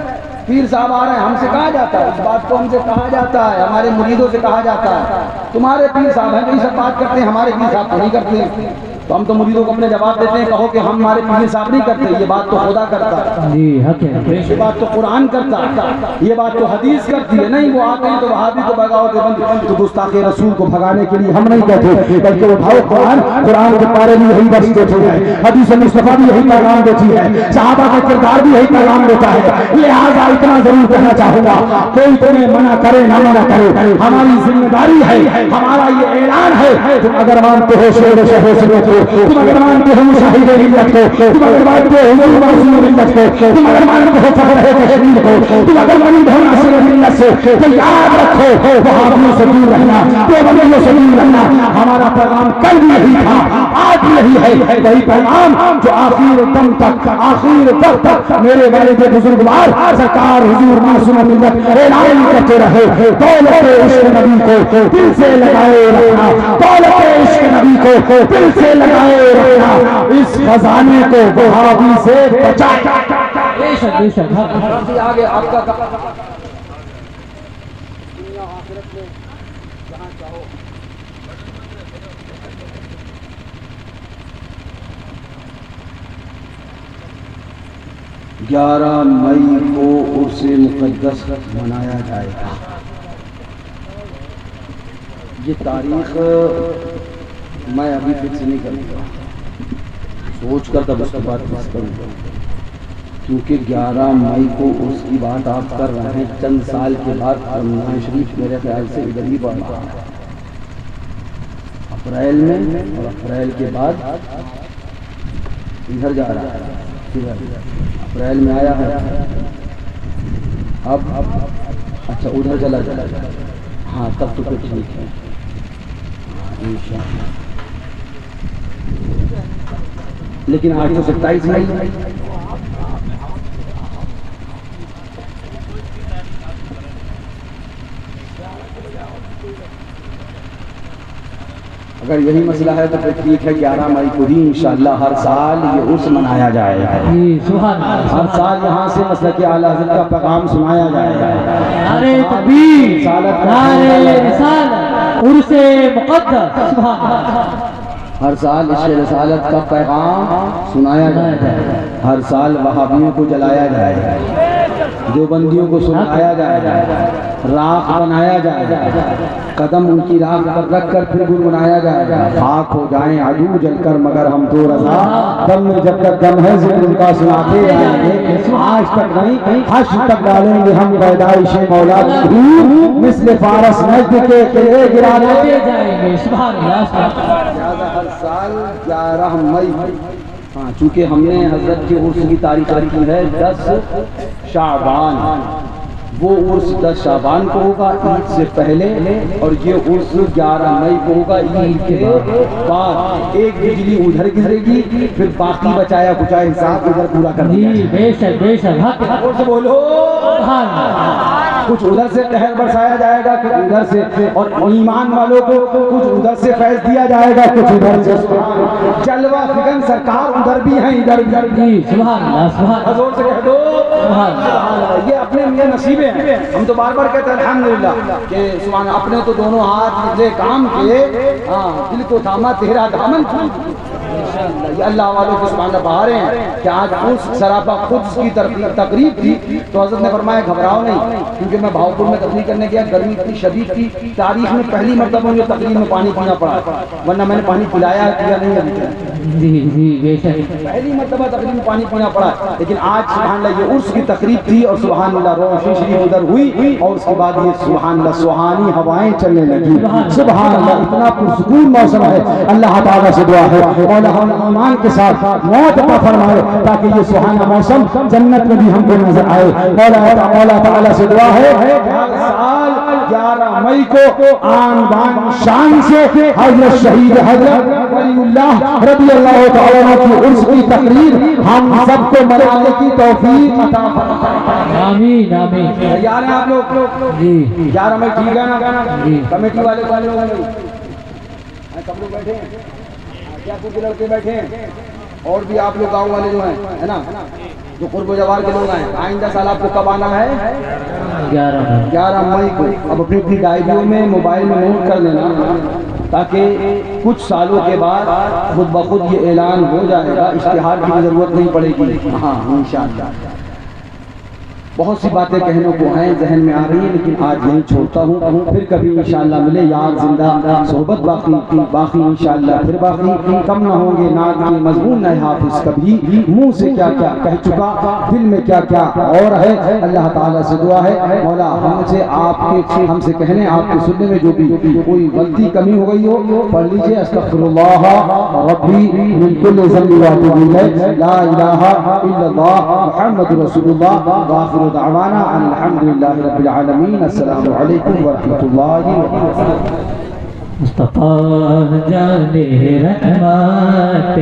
[SPEAKER 1] پیر صاحب آ رہے ہیں، ہم سے کہا جاتا ہے، اس بات کو ہم سے کہا جاتا ہے، ہمارے مریدوں سے کہا جاتا ہے تمہارے پیر صاحب ہیں جو یہ سب بات کرتے ہیں، ہمارے پیر صاحب تو نہیں کرتے۔ تو ہم تو مریدوں کو اپنے جواب دیتے ہیں، کہو کہ ہم ہمارے پیر صاحب نہیں کرتے، یہ بات تو خدا کرتا ہے،
[SPEAKER 3] جی حق ہے۔
[SPEAKER 1] یہ بات تو قرآن کرتا ہے، یہ بات تو حدیث کرتی ہے۔ نہیں وہ آتے ہیں تو وہابی کو بھگاؤ، دیوبندی تو گستاخ رسول کو بھگانے کے لیے ہم نہیں کہتے، بلکہ اٹھاؤ قرآن، قرآن کے پارے بھی یہی بات دیتی ہے، حدیث مصطفیٰ بھی یہی پیغام دیتی ہے، صحابہ کا کردار بھی یہی پیغام دیتا ہے۔ لہٰذا اتنا ضرور کہنا چاہوں گا، کوئی تمہیں منع کرے نہ منع کرے، ہماری ذمہ داری ہے، ہمارا یہ اعلان ہے، تم اگر مانتے ہو شیر و شہر سنت کو، تم اگر مانتے ہو شاہد ملت کو، تم اگر مانتے ہو معصوم ملت کو، تم اگر مانتے ہو فخر ہے کشمیر کو، تم اگر مانتے ہو ناصر ملت سے، تو یاد رکھو وہابیوں سے دور رہنا، دیوبندیوں سے دور رہنا۔ ہمارا پیغام کل بھی یہی تھا، آج بھی یہی ہے، وہی پیغام جو آخر دم تک، آخر وقت تک میرے والد بزرگوار سرکار حضور معصوم ملت اعلان کرتے رہے۔ دولت عشق نبی کو دل سے لگائے رکھنا، دولت عشق نبی کو دل سے لگائے رکھنا، اس خزانے کو وہابی سے بچائے۔
[SPEAKER 3] بے شک بے شک حق ہے۔
[SPEAKER 1] آگے آپ کا گیارہ مئی کو عرس مقدس منایا جائے گا۔ یہ تاریخ میں ابھی فکس نہیں کروں گا، سوچ کر تب اس کے بعد فکس کروں گا، کیونکہ 11 مئی کو عرس کی بات آپ کر رہے ہیں، چند سال کے بعد رمضان شریف میرے خیال سے ادھر ہی پڑ رہا ہے، اپریل میں، اور اپریل کے بعد ادھر جا رہا ہے، اپریل میں آیا ہے، اب اچھا ادھر چلا جائے، ہاں تب تو پھر ٹھیک ہے انشاءاللہ۔ لیکن آج تو 27 مئی اگر یہی مسئلہ ہے تو پھر ٹھیک ہے 11 مئی کو ہی انشاءاللہ ہر سال یہ عرس منایا جائے گا.
[SPEAKER 3] جی سبحان اللہ.
[SPEAKER 1] ہر سال یہاں سے مسلک اعلیٰ حضرت کا پیغام سنایا جائے گا.
[SPEAKER 3] نعرہ تکبیر، نعرہ رسالت، عرس مقدس. سبحان اللہ.
[SPEAKER 1] ہر سال عشق رسالت کا پیغام سنایا جائے گا. ہر سال وہابیوں کو جلایا جائے گا، دیوبندیوں کو سنایا جائے گا، راکھ بنایا جائے گا، قدم ان کی راکھ پر رکھ کر پھر گنگنایا جائے گا. خاک ہو جائیں عدو جل کر مگر ہم تو رضا، دم میں جب تک دم ہے ذکر ان کا سناتے آئیں گے. آج تک نہیں حشر تک ڈالیں گے ہم پیدائش مولا کی دھوم، مثل فارس نجد کے قلعے گرانے
[SPEAKER 3] جائیں گے. سبحان اللہ.
[SPEAKER 1] ہر سال 11 مئی. ہاں چونکہ ہم نے حضرت کے عرس کی تاریخ رکھی ہے 10 شعبان. وہ عرس 10 شعبان کو ہوگا عید سے پہلے، اور یہ عرس 11 مئی کو ہوگا عید کے بعد. ایک بجلی ادھر گزرے گی، پھر باقی بچایا کچایا حساب ادھر پورا کر دیا.
[SPEAKER 3] بے شک بے شک. حق
[SPEAKER 1] عرس بولو.
[SPEAKER 3] سبحان اللہ.
[SPEAKER 1] کچھ ادھر سے قہر برسایا جائے گا، کچھ ادھر سے، اور ایمان والوں کو کچھ ادھر سے فیض دیا جائے گا، کچھ ادھر سے. جلوہ فگن سرکار ادھر بھی ہیں ادھر بھی.
[SPEAKER 3] سبحان اللہ. سبحان اللہ.
[SPEAKER 1] حضور سے کہہ دو
[SPEAKER 3] سبحان اللہ.
[SPEAKER 1] یہ اپنے میاں نصیبیں ہیں. ہم تو بار بار کہتے ہیں الحمدللہ کہ سبحان اپنے تو دونوں ہاتھ نکلے کام کیے، ہاں دل کو تھاما تیرا دامن تھام. یہ اللہ والوں کے سبحان اللہ بہارے ہیں کہ آج اس سراپا قدس کی تقریب تھی تو حضرت نے فرمایا گھبراؤ نہیں، کیونکہ میں بھاؤپور میں تقریر کرنے گیا، گرمی اتنی شدید تھی، تاریخ میں پہلی مرتبہ مجھے تقریر میں پانی پینا پڑا، ورنہ میں نے پانی پلایا کیا نہیں ابھی.
[SPEAKER 3] جی جی بے شک.
[SPEAKER 1] پہلی مرتبہ تقریر میں پانی پینا پڑا. لیکن آج سبحان اللہ یہ عرس کی تقریب تھی، اور سبحان اللہ روشنی شریف ادھر ہوئی، اور اس کے بعد یہ سبحان اللہ سبحانی ہوائیں چلنے لگی. سبحان اللہ اتنا پرسکون موسم ہے. اللہ تعالیٰ سے دعا ہے مولا ہم ایمان کے ساتھ موت عطا فرمائے تاکہ یہ سبحانہ موسم جنت میں بھی ہم کو نظر آئے. مولا تعالیٰ سے دعا ہے ہر سال 11 مئی کو آن بان شان سے حضرت شہید حضرت ولی اللہ رضی اللہ تعالیٰ عنہ کی عرس کی تقریر ہم سب کو منانے کی توفیق عطا فرمائے.
[SPEAKER 3] آمین آمین.
[SPEAKER 1] تیار ہیں آپ لوگ؟
[SPEAKER 3] جی
[SPEAKER 1] 11 مئی ٹھیک ہے نا؟
[SPEAKER 3] جی.
[SPEAKER 1] کمیٹی والے سب لوگ بیٹھے ہیں، کیا کچھ لڑکے بیٹھے ہیں، اور بھی آپ لوگ گاؤں والے جو ہیں ہے نا، جو قرب و جوار کے لوگ ہیں. آئندہ سال آپ کو کب آنا ہے؟ 11 مئی کو. اب اپنی اپنی ڈائریوں میں موبائل میں نوٹ کر لینا، تاکہ کچھ سالوں کے بعد خود بخود یہ اعلان ہو جائے گا، اشتہار کی ضرورت نہیں پڑے گی. ہاں انشاءاللہ. بہت سی باتیں کہنے کو ہیں ذہن میں آ رہی ہیں، لیکن آج یہیں چھوڑتا ہوں. پھر کبھی انشاءاللہ ملے، یار زندہ صحبت باقی انشاءاللہ پھر باقی. کم نہ ہوں گے نعت کے مضمون نہ حافظ، کبھی منہ سے کیا کیا کہہ چکا، دل میں کیا کیا اور ہے. اللہ تعالیٰ سے دعا ہے مولا ہم سے آپ کے، ہم سے کہنے آپ کے سننے میں جو بھی کوئی غلطی کمی ہو گئی ہو پڑھ لیجئے. استغفر اللہ ربی من کل ذنب واتوب الیہ، لا الہ الا اللہ محمد رسول اللہ. وآخر دعوانا ان الحمدللہ رب العالمین. السلام علیکم ورحمۃ اللہ وبرکاتہ.
[SPEAKER 3] مصطفیٰ جان رحمت